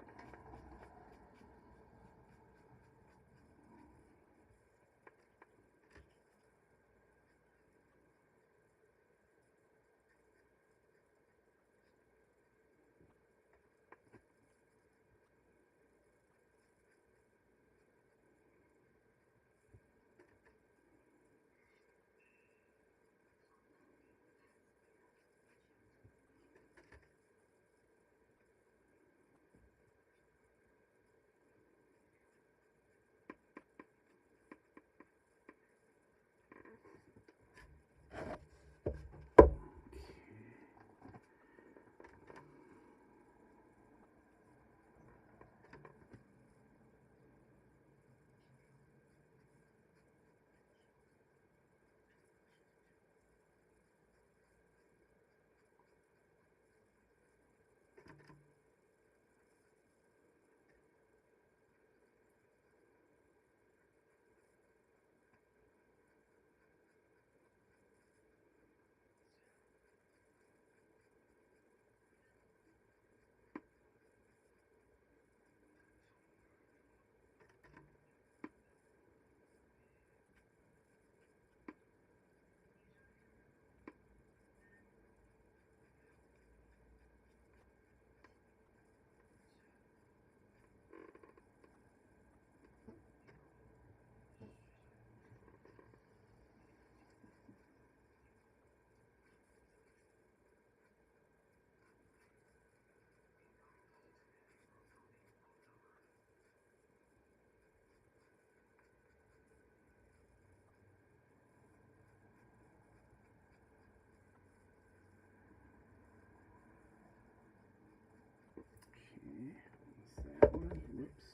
That one. Whoops.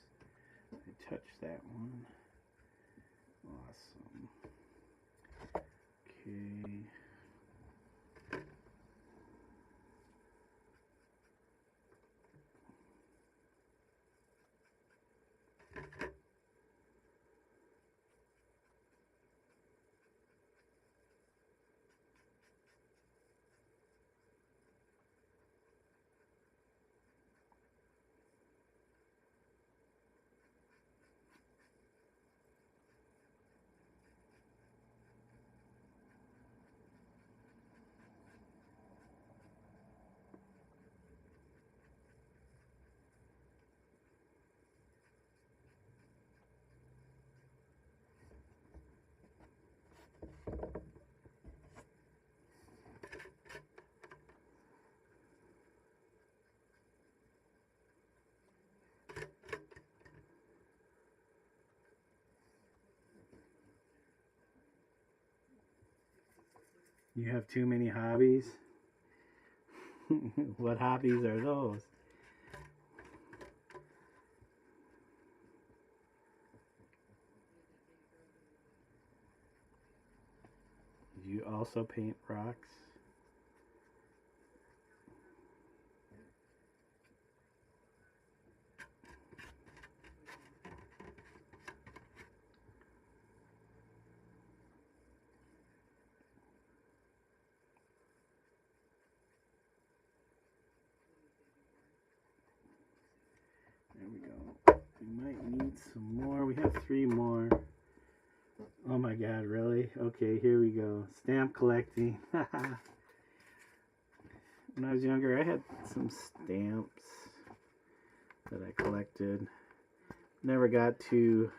I touched that one. Awesome. Okay. You have too many hobbies? What hobbies are those? Do you also paint rocks? There we go. We might need some more. We have 3 more. Oh my god, really? Okay, here we go. Stamp collecting. When I was younger, I had some stamps that I collected. Never got too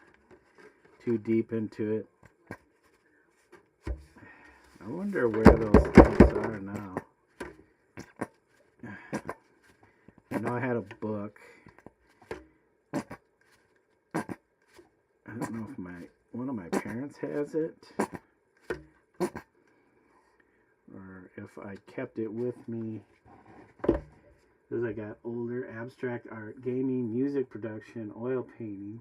deep into it. I wonder where those stamps are now. I know I had a book. I don't know if one of my parents has it, or if I kept it with me as I got older abstract art, gaming, music production, oil painting.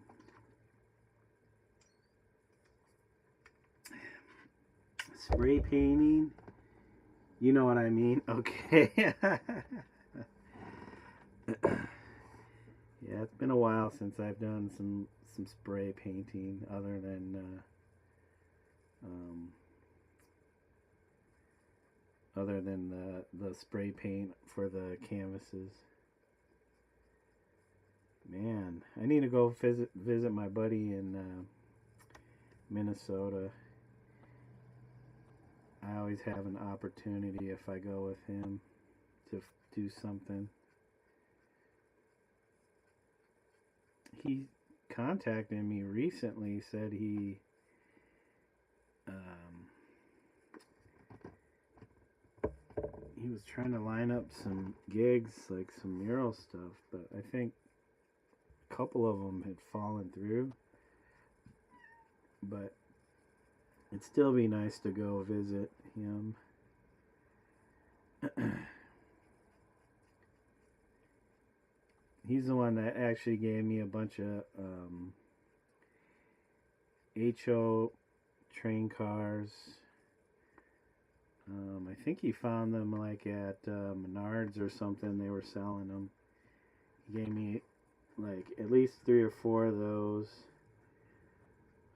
Spray painting. You know what I mean? Okay. Yeah, it's been a while since I've done some spray painting other than the spray paint for the canvases. Man, I need to go visit my buddy in Minnesota. I always have an opportunity if I go with him to do something. He contacted me recently, said he was trying to line up some gigs, like some mural stuff, but I think a couple of them had fallen through. But it'd still be nice to go visit him. He's the one that actually gave me a bunch of HO train cars. I think he found them like at Menards or something. They were selling them. He gave me like at least 3 or 4 of those.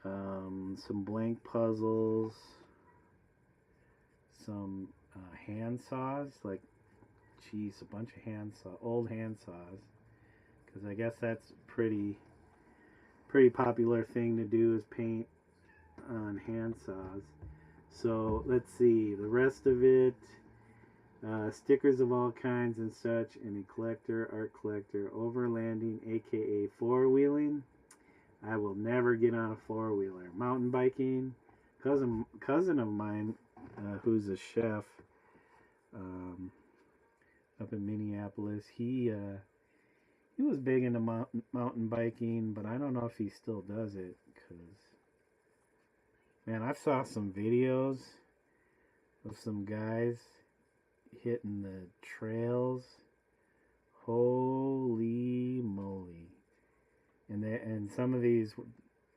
Some blank puzzles. Some hand saws. Like, geez, a bunch of old hand saws. Because I guess that's pretty popular thing to do is paint on hand saws. So let's see the rest of it. Stickers of all kinds and such, and a collector, art collector, overlanding, aka four-wheeling. I will never get on a four-wheeler. Mountain biking. Cousin of mine, who's a chef up in Minneapolis, he was big into mountain biking, but I don't know if he still does it, because, man, I saw some videos of some guys hitting the trails. Holy moly. And some of these,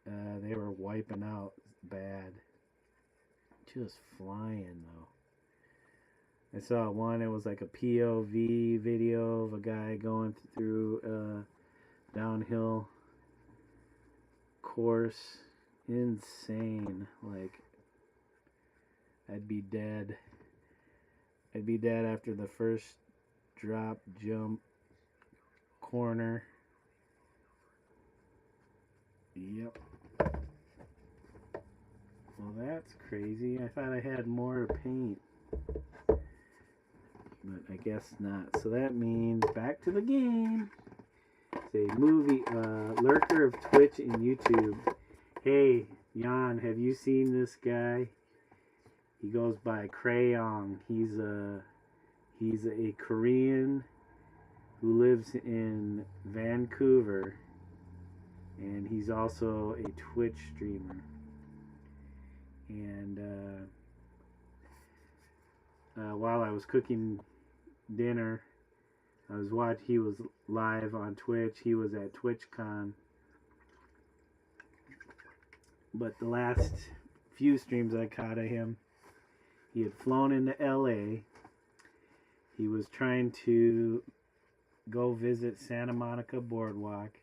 they were wiping out bad. Just flying, though. I saw one, it was like a POV video of a guy going through a downhill course. Insane. Like, I'd be dead. I'd be dead after the first drop, jump, corner. Yep. Well, that's crazy. I thought I had more paint. But I guess not. So that means back to the game. It's a movie, lurker of Twitch and YouTube. Hey, Jan, have you seen this guy? He goes by Crayon. He's a Korean who lives in Vancouver, and he's also a Twitch streamer. And while I was cooking dinner, he was live on Twitch. He was at TwitchCon. But the last few streams I caught of him, he had flown into LA. He was trying to go visit Santa Monica Boardwalk,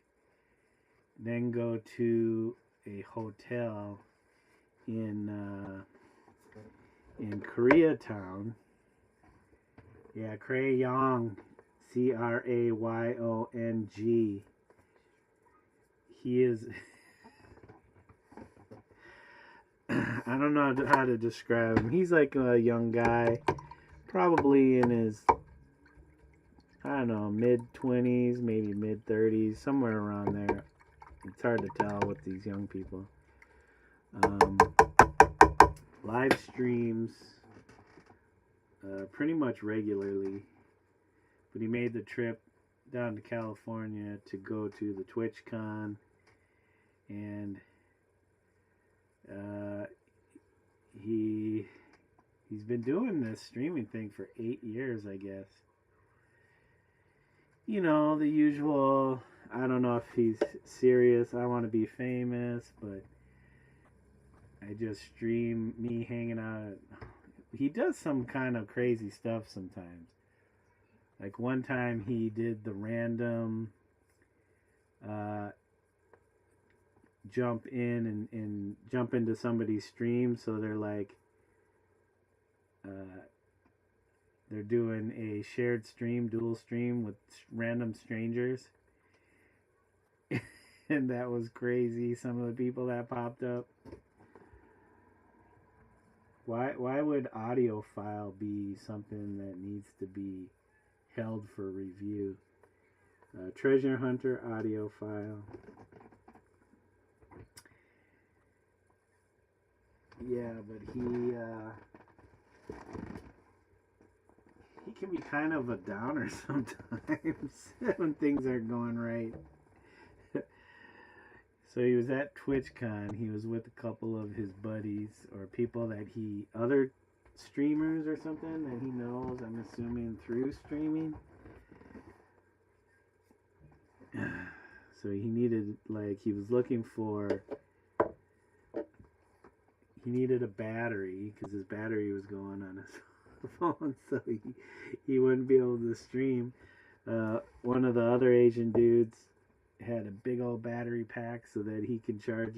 then go to a hotel in Koreatown. Yeah, Crayon, Crayong. He is. I don't know how to describe him. He's like a young guy, probably in his, I don't know, mid-20s, maybe mid-30s, somewhere around there. It's hard to tell with these young people. Live streams pretty much regularly, but he made the trip down to California to go to the TwitchCon, and he's been doing this streaming thing for 8 years, I guess. you know, the usual. I don't know if he's serious. I want to be famous, but I just stream me hanging out. He does some kind of crazy stuff sometimes. Like one time he did the random uh, jump in and jump into somebody's stream. So they're like, they're doing a shared stream, dual stream with random strangers. And that was crazy. Some of the people that popped up. Why would audio file be something that needs to be held for review? Treasure Hunter audio file. Yeah, but he can be kind of a downer sometimes when things aren't going right. So he was at TwitchCon. He was with a couple of his buddies or people that other streamers or something that he knows, I'm assuming through streaming. So he needed, he was looking for, he needed a battery because his battery was going on his phone, so he wouldn't be able to stream. One of the other Asian dudes had a big old battery pack so that he could charge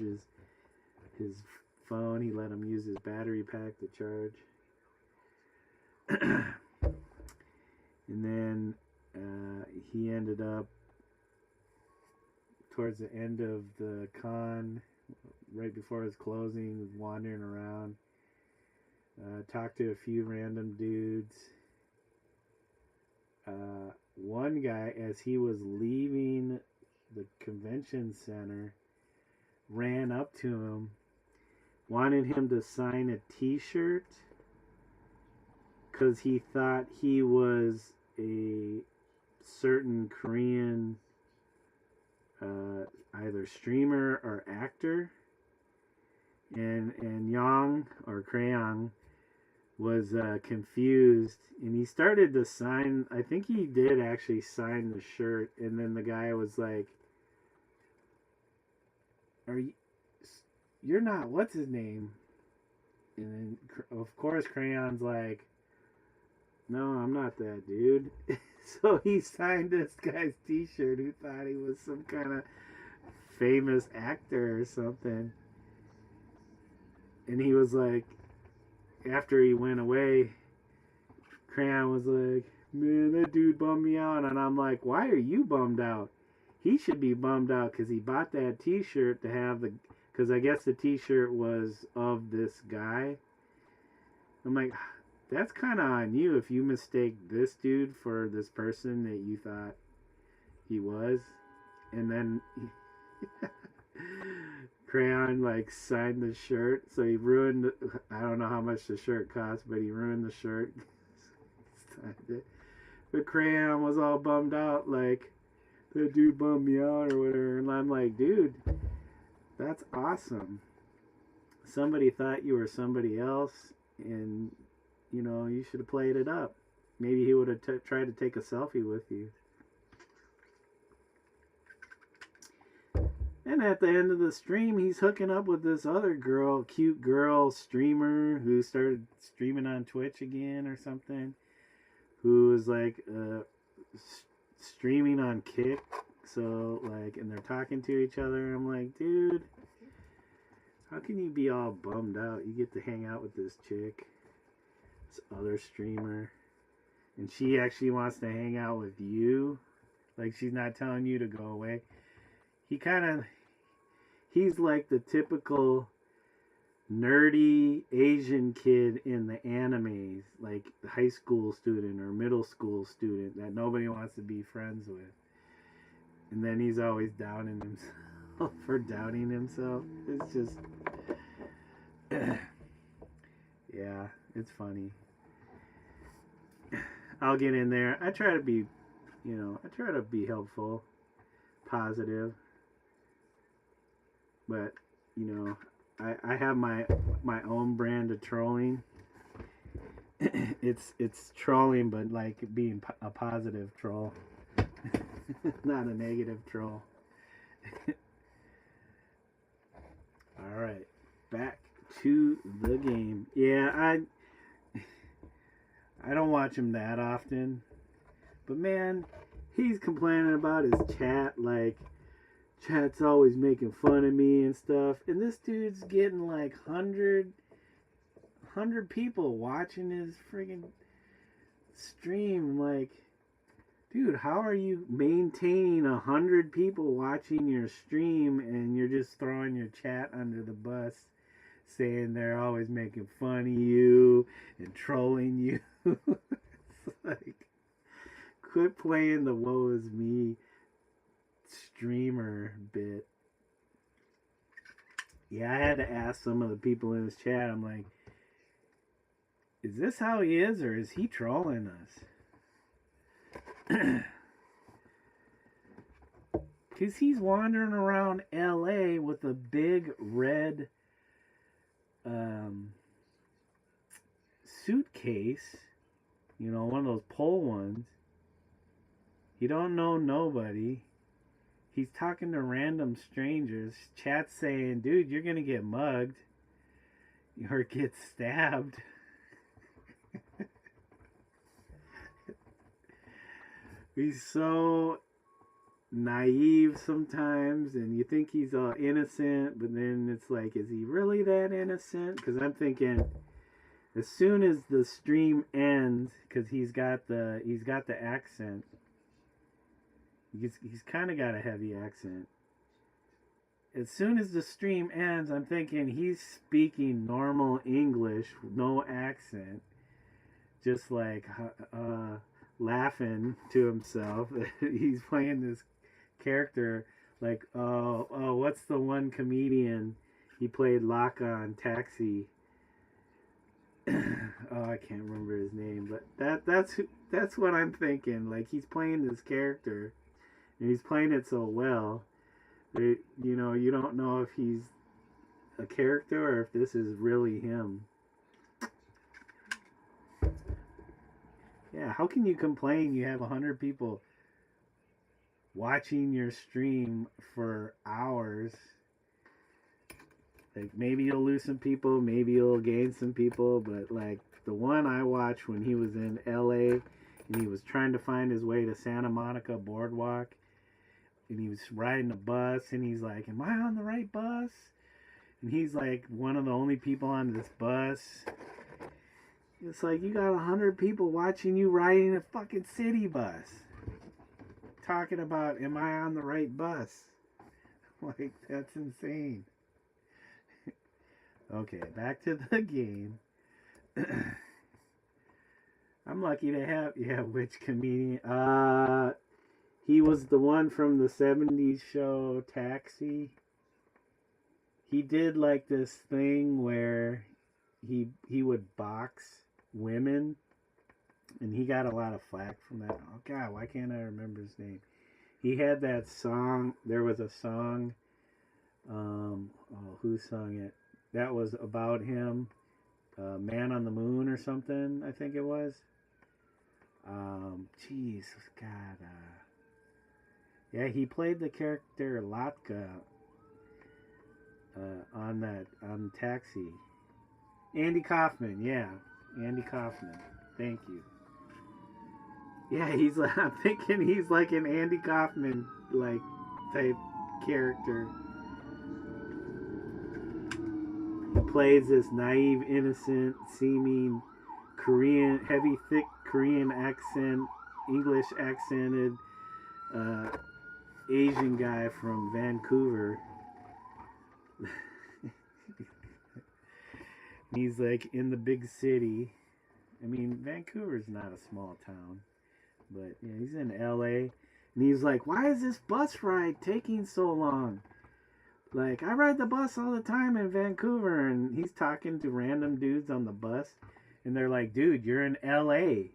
his phone. He let him use his battery pack to charge. And then he ended up towards the end of the con, right before his closing, was wandering around, talked to a few random dudes. One guy, as he was leaving the convention center, ran up to him, wanted him to sign a t-shirt because he thought he was a certain Korean either streamer or actor, and Yang or Krayong was confused, and he started to sign. I think he did actually sign the shirt, and then the guy was like, you're not, what's his name? And then of course Crayon's like, no, I'm not that dude. So he signed this guy's t-shirt who thought he was some kind of famous actor or something. And he was like, after he went away, Crayon was like, man, that dude bummed me out. And I'm like, why are you bummed out? He should be bummed out because he bought that t-shirt to have because I guess the t-shirt was of this guy. I'm like, that's kind of on you if you mistake this dude for this person that you thought he was. And then Crayon signed the shirt, so he ruined I don't know how much the shirt cost, but he ruined the shirt. Signed it. But Crayon was all bummed out, like, that dude bummed me out or whatever. And I'm like, dude, that's awesome. Somebody thought you were somebody else, and you should have played it up. Maybe he would have tried to take a selfie with you. And at the end of the stream, he's hooking up with this other girl, cute girl streamer who started streaming on Twitch again or something, who was streaming on Kick. So and they're talking to each other. I'm like, dude, how can you be all bummed out? You get to hang out with this chick, this other streamer, and she actually wants to hang out with you. Like, she's not telling you to go away. He's like the typical nerdy Asian kid in the animes, like the high school student or middle school student that nobody wants to be friends with. And then he's always downing himself for doubting himself. It's just, yeah, it's funny. I'll get in there. I try to be helpful, positive. But, I have my own brand of trolling. It's trolling, but being a positive troll. Not a negative troll. Alright. Back to the game. Yeah, I don't watch him that often. But man, he's complaining about his chat, like chat's always making fun of me and stuff. And this dude's getting like 100 people watching his friggin' stream. Like, dude, how are you maintaining 100 people watching your stream and you're just throwing your chat under the bus, saying they're always making fun of you and trolling you? It's like, quit playing the woe is me streamer bit. Yeah, I had to ask some of the people in his chat, I'm like, is this how he is, or is he trolling us? Because he's wandering around LA with a big red suitcase, you know, one of those pole ones. He don't know nobody. He's talking to random strangers. Chat's saying, dude, you're going to get mugged or get stabbed. He's so naive sometimes, and you think he's all innocent, but then it's like, is he really that innocent? Because I'm thinking, as soon as the stream ends, because he's got the accent, he's kind of got a heavy accent. As soon as the stream ends, I'm thinking he's speaking normal English, no accent, just like laughing to himself. He's playing this character like, oh, what's the one comedian he played Lock on Taxi? Oh, I can't remember his name, but that's what I'm thinking. Like, he's playing this character, and he's playing it so well. You know, you don't know if he's a character or if this is really him. Yeah, how can you complain you have 100 people watching your stream for hours? Like, maybe you'll lose some people, maybe you'll gain some people, but like the one I watched when he was in LA and he was trying to find his way to Santa Monica Boardwalk, and he was riding a bus, and he's like, am I on the right bus? And he's like one of the only people on this bus. It's like, you got 100 people watching you riding a fucking city bus, talking about, am I on the right bus? Like, that's insane. Okay, back to the game. I'm lucky to have, yeah, which comedian? He was the one from the 70s show Taxi. He did like this thing where he would box women, and he got a lot of flack from that. Oh God, why can't I remember his name? He had that song. There was a song. Who sung it? That was about him. Man on the Moon or something, I think it was. Jeez, God. Yeah, he played the character Latka on Taxi. Andy Kaufman, yeah. Andy Kaufman. Thank you. Yeah, he's like, I'm thinking he's like an Andy Kaufman like type character. He plays this naive, innocent, seeming Korean, heavy, thick Korean accent, English accented Asian guy from Vancouver. He's like in the big city. I mean, Vancouver's not a small town, but yeah, he's in LA, and he's like, why is this bus ride taking so long? Like, I ride the bus all the time in Vancouver, and he's talking to random dudes on the bus, and they're like, dude, you're in LA.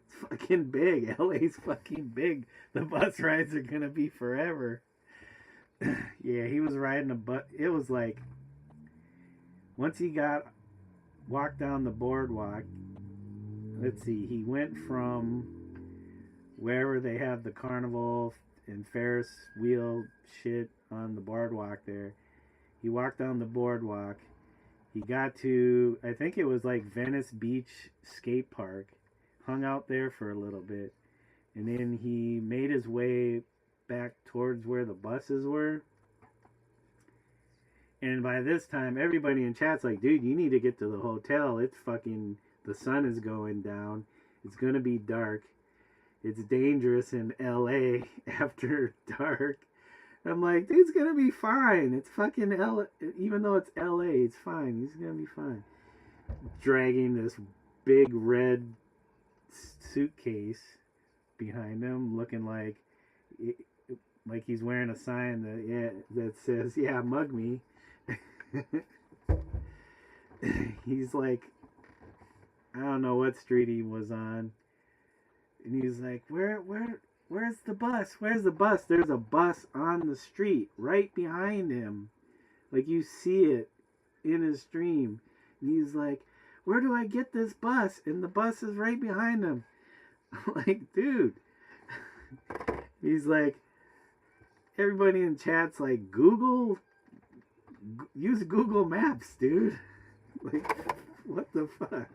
It's fucking big. LA's fucking big. The bus rides are gonna be forever. Yeah, he was riding a bus. It was like, once he walked down the boardwalk, let's see, he went from wherever they have the carnival and Ferris wheel shit on the boardwalk there. He walked down the boardwalk. He got to, I think it was like Venice Beach Skate Park, hung out there for a little bit, and then he made his way back towards where the buses were. And by this time, everybody in chat's like, dude, you need to get to the hotel. It's fucking, the sun is going down. It's going to be dark. It's dangerous in LA after dark. I'm like, dude's going to be fine. It's fucking LA. Even though it's LA, it's fine. He's going to be fine. Dragging this big red suitcase behind him, looking like he's wearing a sign that says, yeah, mug me. He's like, I don't know what street he was on, and he's like, where's the bus? Where's the bus? There's a bus on the street right behind him, like you see it in his stream. And he's like, where do I get this bus? And the bus is right behind him. I'm like, dude. He's like, everybody in chat's like, use Google Maps, dude. Like, what the fuck?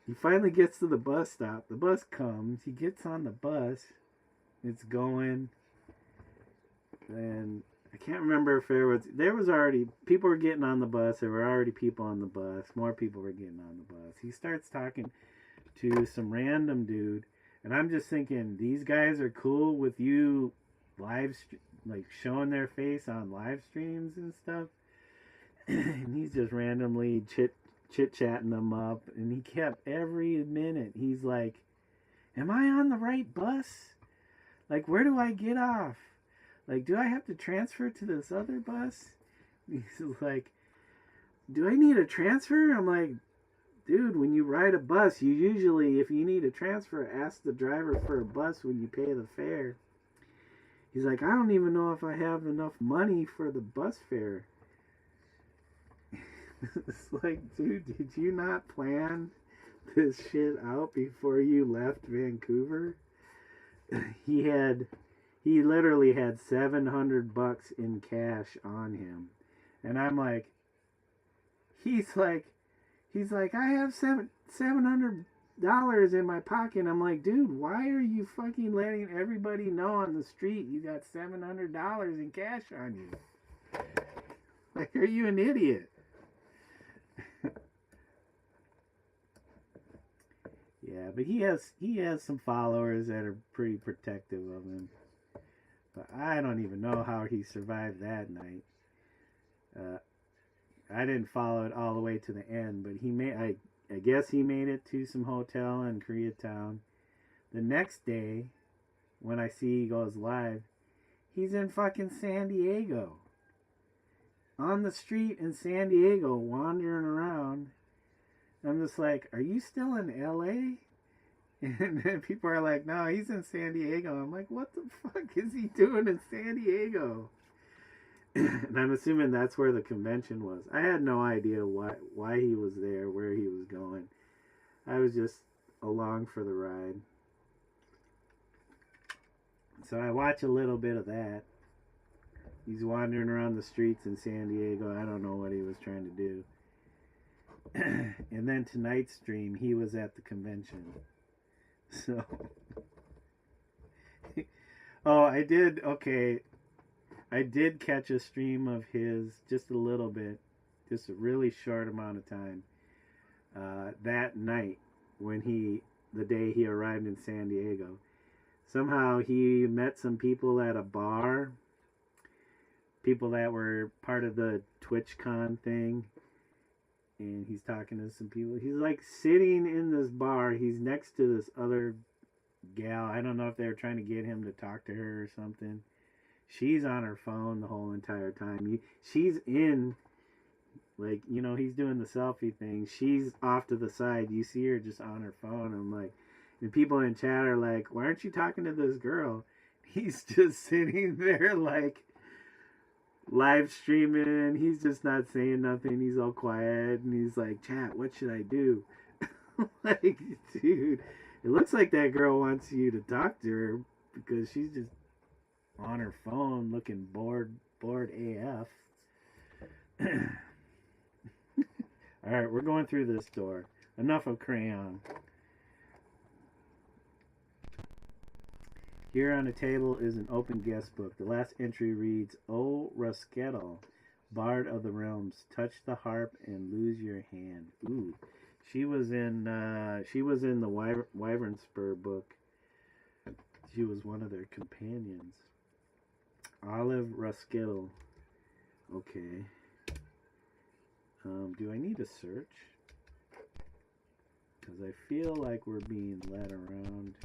He finally gets to the bus stop. The bus comes. He gets on the bus. It's going. And I can't remember if there was already, people were getting on the bus. There were already people on the bus. More people were getting on the bus. He starts talking to some random dude. And I'm just thinking, these guys are cool with you like showing their face on live streams and stuff. And he's just randomly chit-chatting them up. And he kept every minute. He's like, am I on the right bus? Like, where do I get off? Like, do I have to transfer to this other bus? He's like, do I need a transfer? I'm like, dude, when you ride a bus, you usually, if you need a transfer, ask the driver for a bus when you pay the fare. He's like, I don't even know if I have enough money for the bus fare. It's like, dude, did you not plan this shit out before you left Vancouver? He literally had $700 in cash on him. And I'm like, he's like, I have $700 in my pocket. I'm like, dude, why are you fucking letting everybody know on the street you got $700 in cash on you? Like, are you an idiot? Yeah, but he has some followers that are pretty protective of him. But I don't even know how he survived that night. I didn't follow it all the way to the end, but I guess he made it to some hotel in Koreatown. The next day, when I see he goes live, he's in fucking San Diego. On the street in San Diego, wandering around. I'm just like, are you still in LA? And then people are like, no, he's in San Diego. I'm like, what the fuck is he doing in San Diego? And I'm assuming that's where the convention was. I had no idea why he was there, where he was going. I was just along for the ride. So I watch a little bit of that. He's wandering around the streets in San Diego. I don't know what he was trying to do. And then tonight's stream, he was at the convention. So, oh, I did catch a stream of his, just a little bit, just a really short amount of time, that night the day he arrived in San Diego. Somehow he met some people at a bar, people that were part of the TwitchCon thing. And he's talking to some people. He's like sitting in this bar. He's next to this other gal. I don't know if they were trying to get him to talk to her or something. She's on her phone the whole entire time. She's in, like, you know, he's doing the selfie thing. She's off to the side. You see her just on her phone. I'm like, and people in chat are like, why aren't you talking to this girl? He's just sitting there like, live streaming. He's just not saying nothing. He's all quiet, and he's like, chat, what should I do? Like, dude, It looks like that girl wants you to talk to her because she's just on her phone looking bored AF. Alright, we're going through this door. Enough of crayon. Here on the table is an open guest book. The last entry reads, O Rusquettle, Bard of the Realms, touch the harp and lose your hand. Ooh. She was in the Wyvern Spur book. She was one of their companions. Olive Rusquettle. Okay. Do I need to search? Because I feel like we're being led around.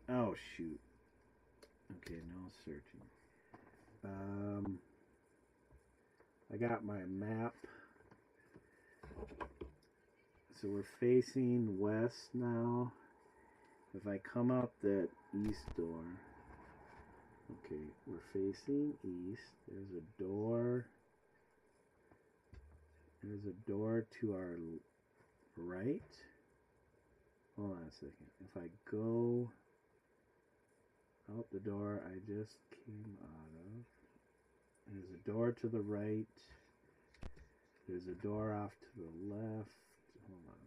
Oh, shoot. Okay, no searching. I got my map. So we're facing west now. If I come up that east door. Okay, we're facing east. There's a door. There's a door to our right. Hold on a second. If I go out the door I just came out of, there's a door to the right. There's a door off to the left. Hold on.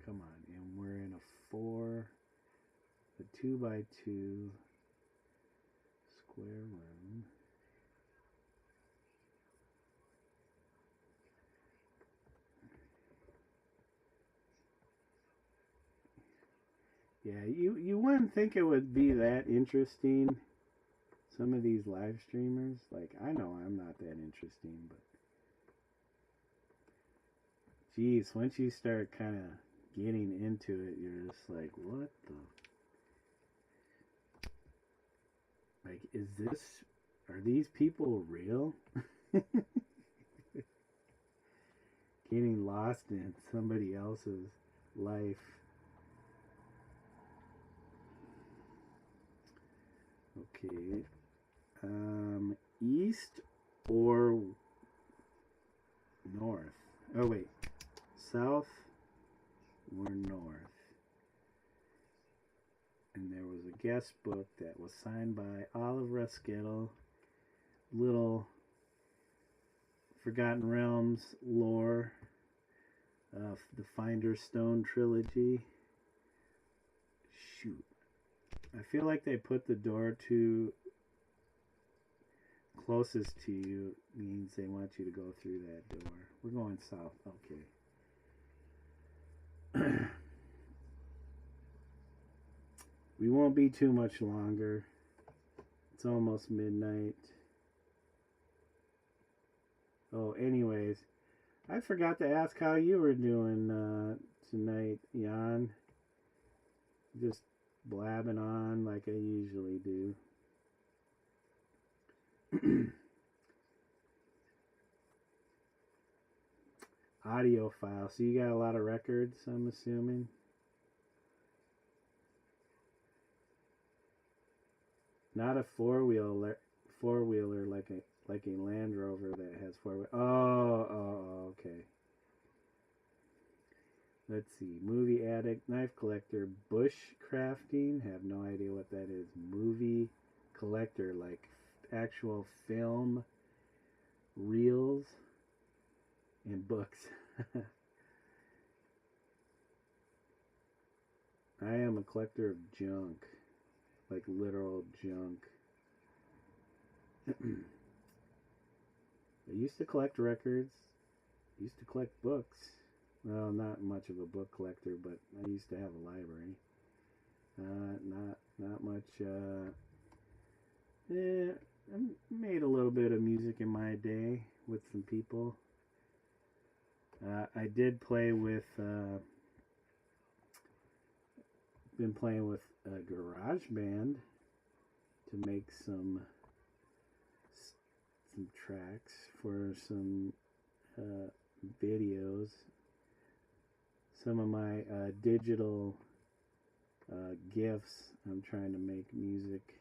Come on. And we're in a 2x2 square room. Yeah, you wouldn't think it would be that interesting. Some of these live streamers, like, I know I'm not that interesting, but geez, once you start kind of getting into it, you're just like, what the? Like, are these people real? Getting lost in somebody else's life. Okay. East or north? Oh, wait. South or north? And there was a guest book that was signed by Olive Rusquettle. Little Forgotten Realms lore. The Finder's Stone trilogy. Shoot. I feel like they put the door to closest to you means they want you to go through that door. We're going south. Okay. We won't be too much longer. It's almost midnight. Oh, anyways, I forgot to ask how you were doing tonight, Jan. Just blabbing on like I usually do. Audio file. So you got a lot of records, I'm assuming. Not a four-wheeler like a Land Rover that has four. Oh, okay. Let's see. Movie addict, knife collector, bush crafting. Have no idea what that is. Movie collector, like actual film, reels, and books. I am a collector of junk, like literal junk. I used to collect records. I used to collect books. Well, not much of a book collector, but I used to have a library. Not much. I made a little bit of music in my day with some people. I did play with. Been playing with a garage band to make some tracks for some videos. Some of my digital GIFs I'm trying to make music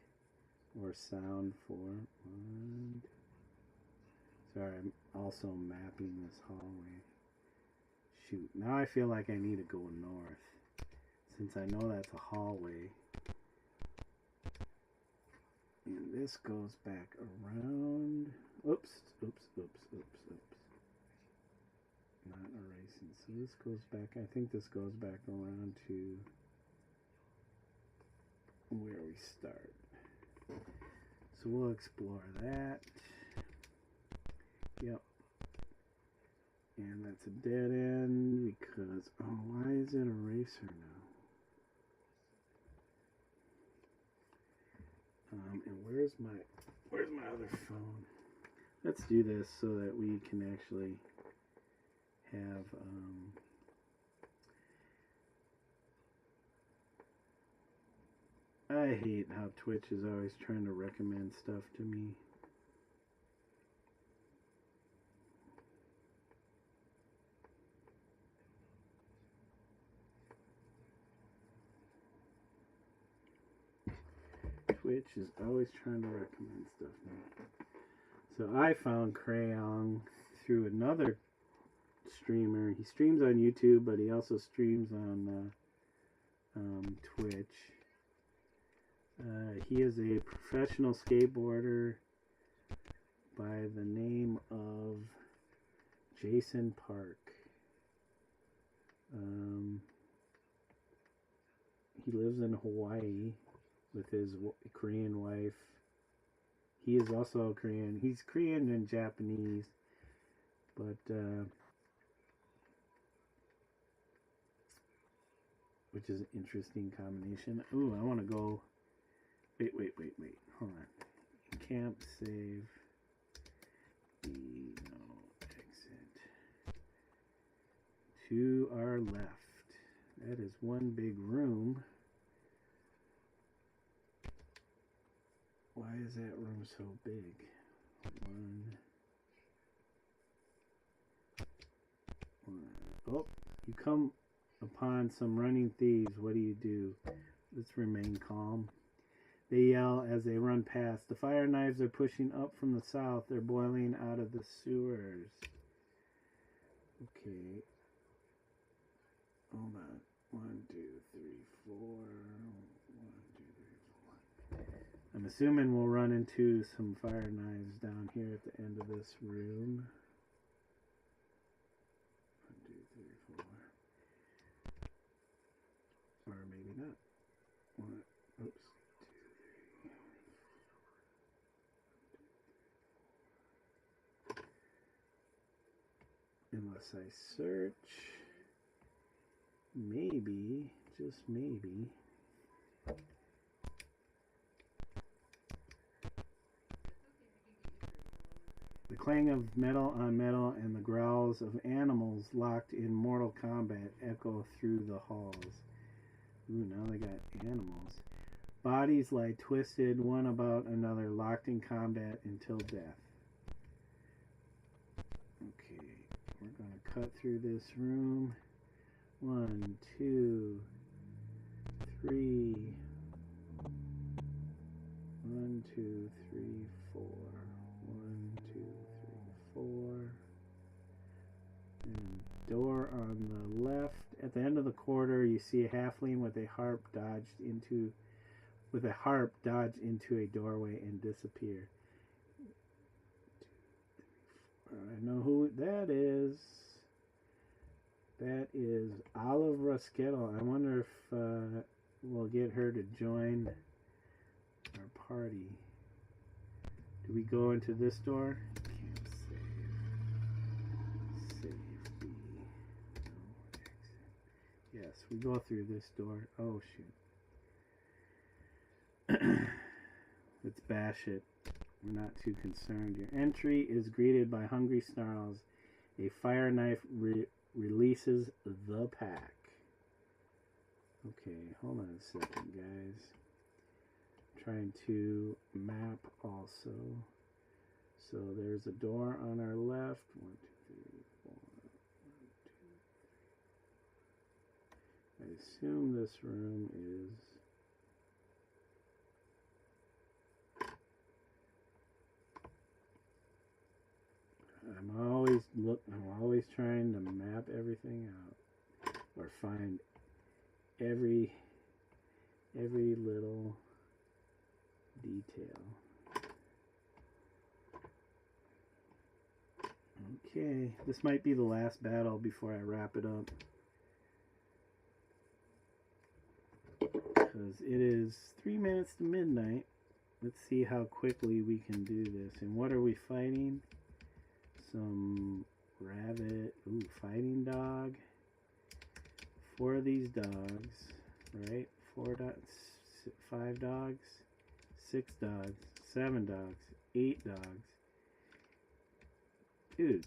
or sound for. Sorry, also mapping this hallway. Shoot, now I feel like I need to go north, since I know that's a hallway. And this goes back around. Oops. Not erasing. So this goes back, I think this goes back around to where we start. So we'll explore that. Yep. And that's a dead end because, oh, why is it eraser now? And where's my other phone? Let's do this so that we can actually have I hate how Twitch is always trying to recommend stuff to me. Twitch is always trying to recommend stuff to me. So I found Crayon through another streamer. He streams on YouTube, but he also streams on Twitch. He is a professional skateboarder by the name of Jason Park. He lives in Hawaii with his Korean wife. He is also Korean. He's Korean and Japanese, but which is an interesting combination. Ooh, I want to go. Wait. Hold on. Camp, save. No, exit. To our left. That is one big room. Why is that room so big? Oh, you come upon some running thieves. What do? Let's remain calm. They yell as they run past. The fire knives are pushing up from the south. They're boiling out of the sewers. Okay. Hold on. 1, 2, 3, 4. 1, 2, 3, 4. I'm assuming we'll run into some fire knives down here at the end of this room. 1, 2, 3, 4. Or maybe not. 1. Oops. Unless I search, maybe, just maybe, the clang of metal on metal and the growls of animals locked in mortal combat echo through the halls. Ooh, now they got animals. Bodies lie twisted one about another, locked in combat until death. Okay. We're going to cut through this room. 1, 2, 3. 1, 2, 3, 4. 1, 2, 3, 4. And door on the left. At the end of the corridor, you see a halfling with a harp dodged into a doorway and disappear. I know who that is. That is Olive Ruskettle. I wonder if we'll get her to join our party. Do we go into this door? Can't save. Save B. No exit. Yes, we go through this door. Oh, shoot. Let's bash it. We're not too concerned. Your entry is greeted by hungry snarls. A fire knife releases the pack. Okay, hold on a second, guys. I'm trying to map also. So there's a door on our left. 1, 2, 3, 4. 1, 2, 3. I assume this room is... I'm I'm always trying to map everything out or find every little detail. Okay, this might be the last battle before I wrap it up. Because it is 3 minutes to midnight. Let's see how quickly we can do this. And what are we fighting? Some rabbit. Ooh, fighting dog. 4 of these dogs, right? 4 dogs, 5 dogs, 6 dogs, 7 dogs, 8 dogs. Dude,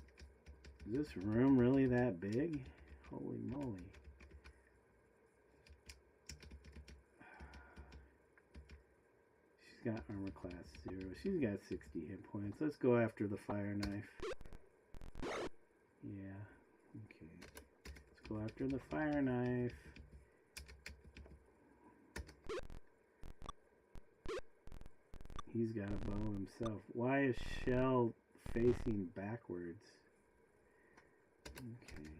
is this room really that big? Holy moly. She's got armor class 0. She's got 60 hit points. Let's go after the fire knife. Yeah, okay. Let's go after the fire knife. He's got a bow himself. Why is Shell facing backwards? Okay.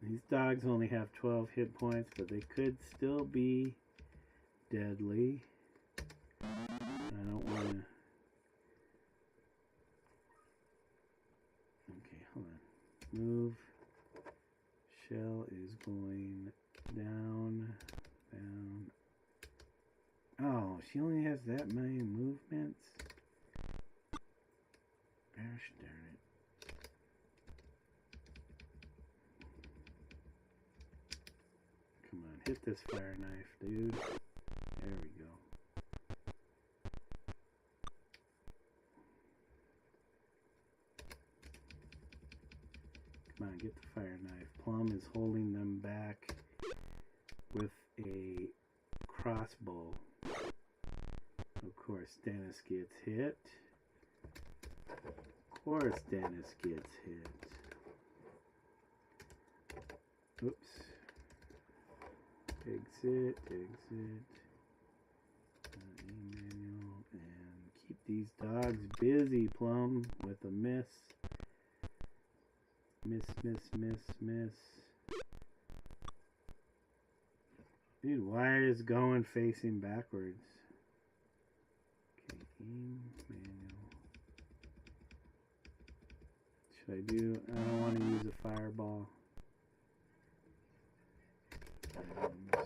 These dogs only have 12 hit points, but they could still be deadly. I don't want to... Okay, hold on. Move. Shell is going down, down. Oh, she only has that many movements? Gosh darn it. Come on, hit this fire knife, dude. There we go. Come on, get the fire knife. Plum is holding them back with a crossbow. Of course, Dennis gets hit. Of course, Dennis gets hit. Oops. Exit, exit. Manual, and keep these dogs busy, Plum, with a miss. Miss, miss, miss, miss. Dude, why is going facing backwards? Okay, aim, manual. Should I do? I don't want to use a fireball. And, okay,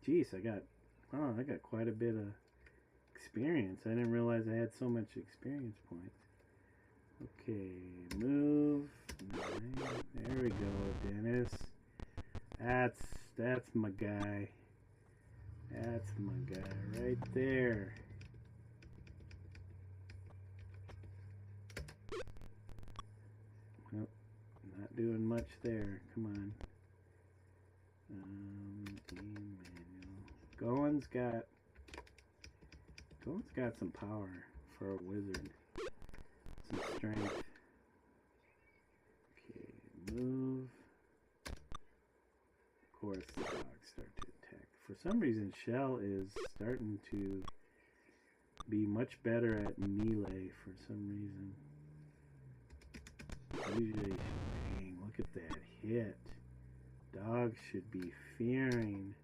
Jeez, I got quite a bit of experience. I didn't realize I had so much experience points. Okay, move. Nice. There we go, Dennis. That's my guy. That's my guy right there. Nope, not doing much there. Come on. Aim manual. Goen's got some power for a wizard. Some strength. Okay, move. Of course, the dogs start to attack. For some reason, Shell is starting to be much better at melee for some reason. Usually, dang, look at that hit. Dogs should be fearing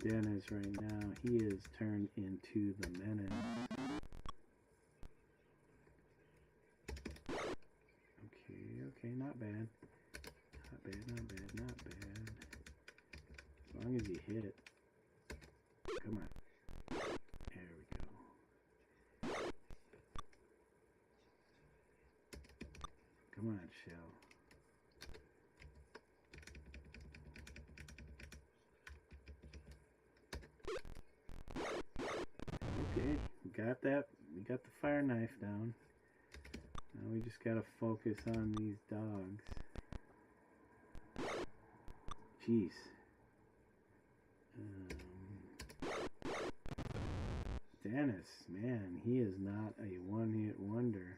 Dennis right now. He is turned into the menace. Okay, not bad. Not bad, not bad, not bad. As long as you hit it. Come on. There we go. Come on, Shell. Okay, we got that. We got the fire knife down. Now we just gotta focus on these dogs. Jeez. Dennis, man, he is not a one-hit wonder.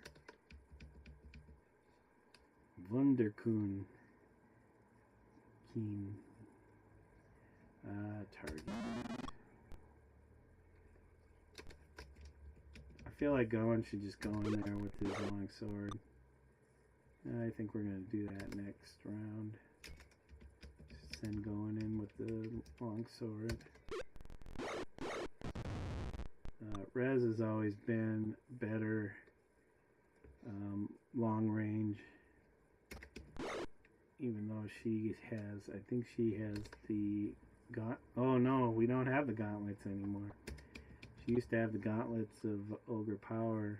Wunderkun. Keen. Target. I feel like Gowan should just go in there with his long sword. I think we're going to do that next round. Send Gowan in with the long sword. Rez has always been better long range. Even though she has, I think she has the oh no, we don't have the gauntlets anymore. She used to have the gauntlets of Ogre Power.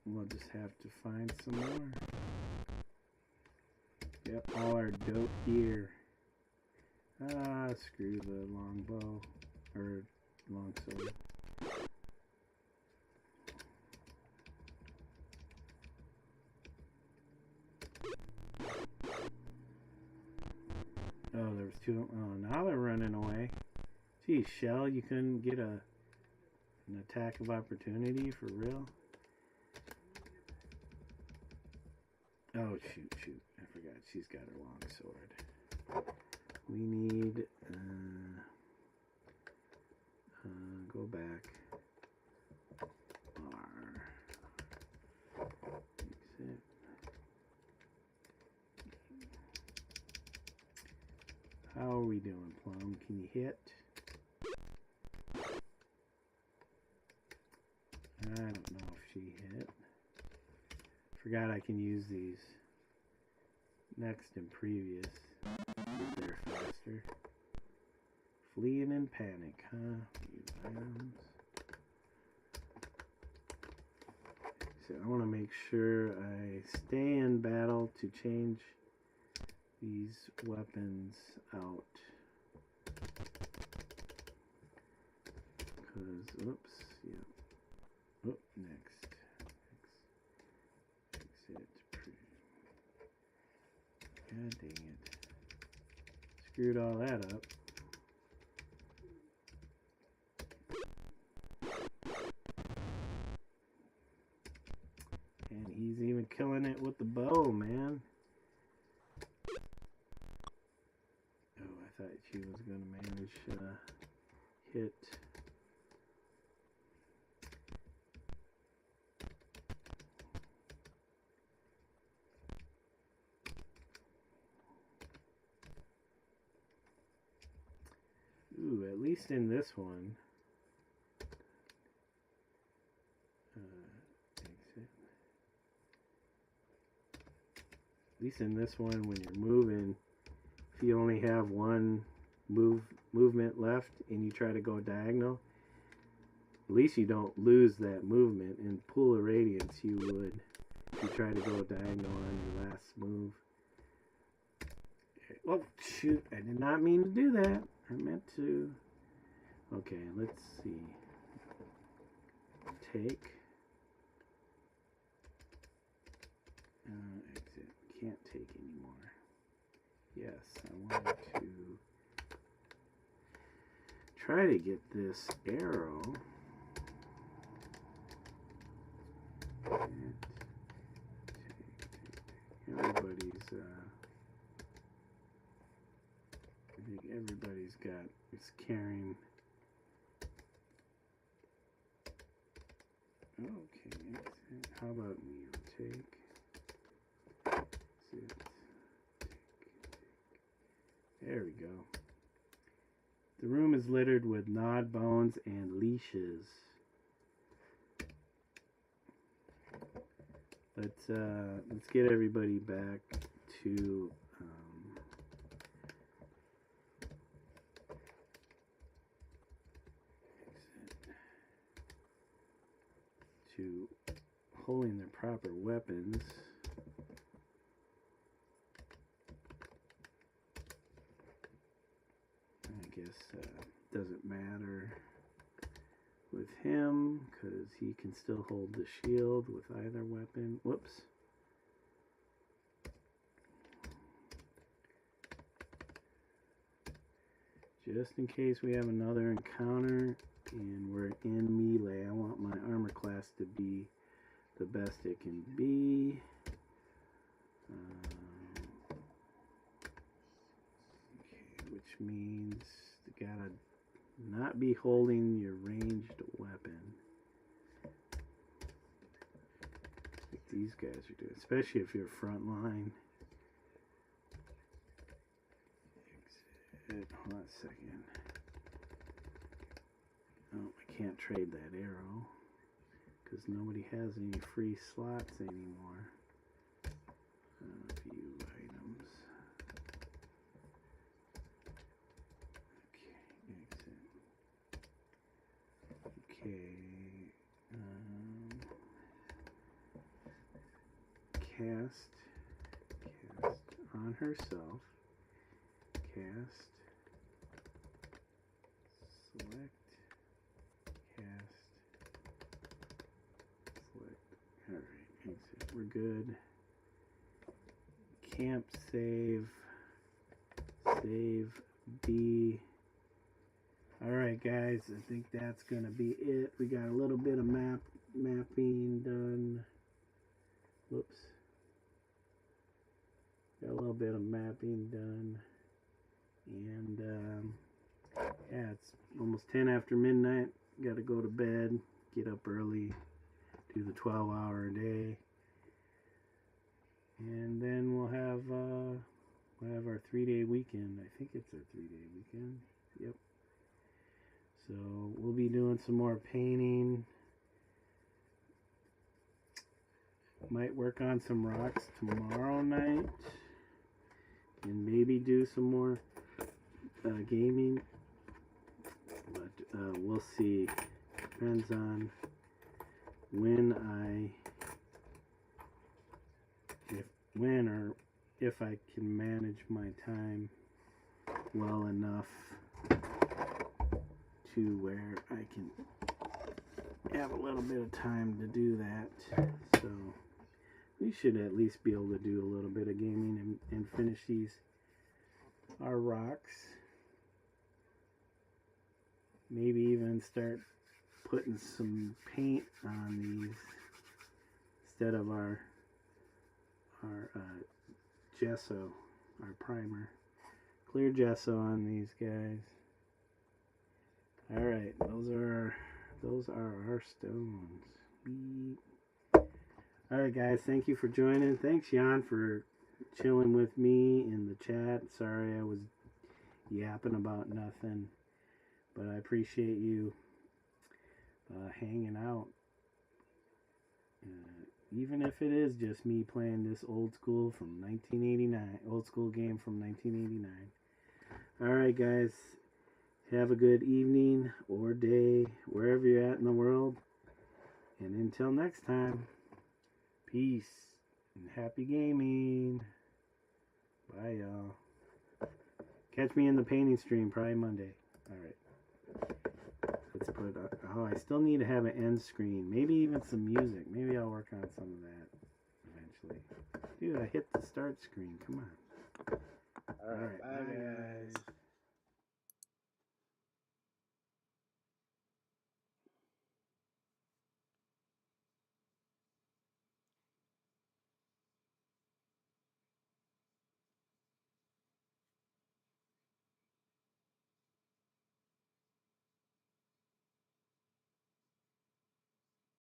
We'll just have to find some more. Yep, all our dope gear. Screw the long bow, or long sword. Oh, there was two. Oh, now they're running away. Geez, Shell, you couldn't get an attack of opportunity for real? Oh, shoot. I forgot. She's got her long sword. We need... go back. Exit. How are we doing, Plum? Can you hit? I don't know if she hit. Forgot I can use these next and previous. They're faster. Fleeing in panic, huh? Items. So I want to make sure I stay in battle to change these weapons out. Because, oops, yeah. Oh, next. Exit. God dang it. Screwed all that up. And he's even killing it with the bow, man. Oh, I thought she was going to manage hit. Ooh, at least in this one. At least in this one, when you're moving, if you only have one movement left and you try to go diagonal, at least you don't lose that movement. In Pool of Radiance, you would if you try to go diagonal on your last move. Oh, shoot. I did not mean to do that. I meant to... Okay, let's see. Take. Exit. Can't take anymore. Yes, I wanted to try to get this arrow. Everybody's I think everybody's is carrying. Okay, how about you take? There we go. The room is littered with gnawed bones and leashes. Let's get everybody back to holding their proper weapons. I guess doesn't matter with him because he can still hold the shield with either weapon. Whoops. Just in case we have another encounter and we're in melee, I want my armor class to be the best it can be. Okay, which means you gotta not be holding your ranged weapon. Like these guys are doing, especially if you're front line. Exit. Hold on a second. Oh, I can't trade that arrow because nobody has any free slots anymore. View items. Okay, exit. Okay. Cast on herself. Cast. Select. Cast. Select. Alright, exit. We're good. Camp, save. Save B. Alright guys, I think that's gonna be it. We got a little bit of mapping done. Whoops. Got a little bit of mapping done. And yeah, it's almost 10 after midnight. Gotta go to bed, get up early, do the 12-hour a day. And then we'll have our 3-day weekend. I think it's our 3-day weekend. Yep. So we'll be doing some more painting. Might work on some rocks tomorrow night. And maybe do some more gaming. But we'll see. Depends on when if I can manage my time well enough to where I can have a little bit of time to do that. So we should at least be able to do a little bit of gaming and finish our rocks. Maybe even start putting some paint on these instead of our gesso, our primer. Clear gesso on these guys. Alright, those are our stones. Alright guys, thank you for joining. Thanks Jan for chilling with me in the chat. Sorry I was yapping about nothing, but I appreciate you hanging out. Even if it is just me playing this old school game from 1989. Alright guys, have a good evening or day, wherever you're at in the world. And until next time, peace and happy gaming. Bye y'all. Catch me in the painting stream probably Monday. Alright. Let's put I still need to have an end screen. Maybe even some music. Maybe I'll work on some of that eventually. Dude, I hit the start screen. Come on. Alright, bye guys.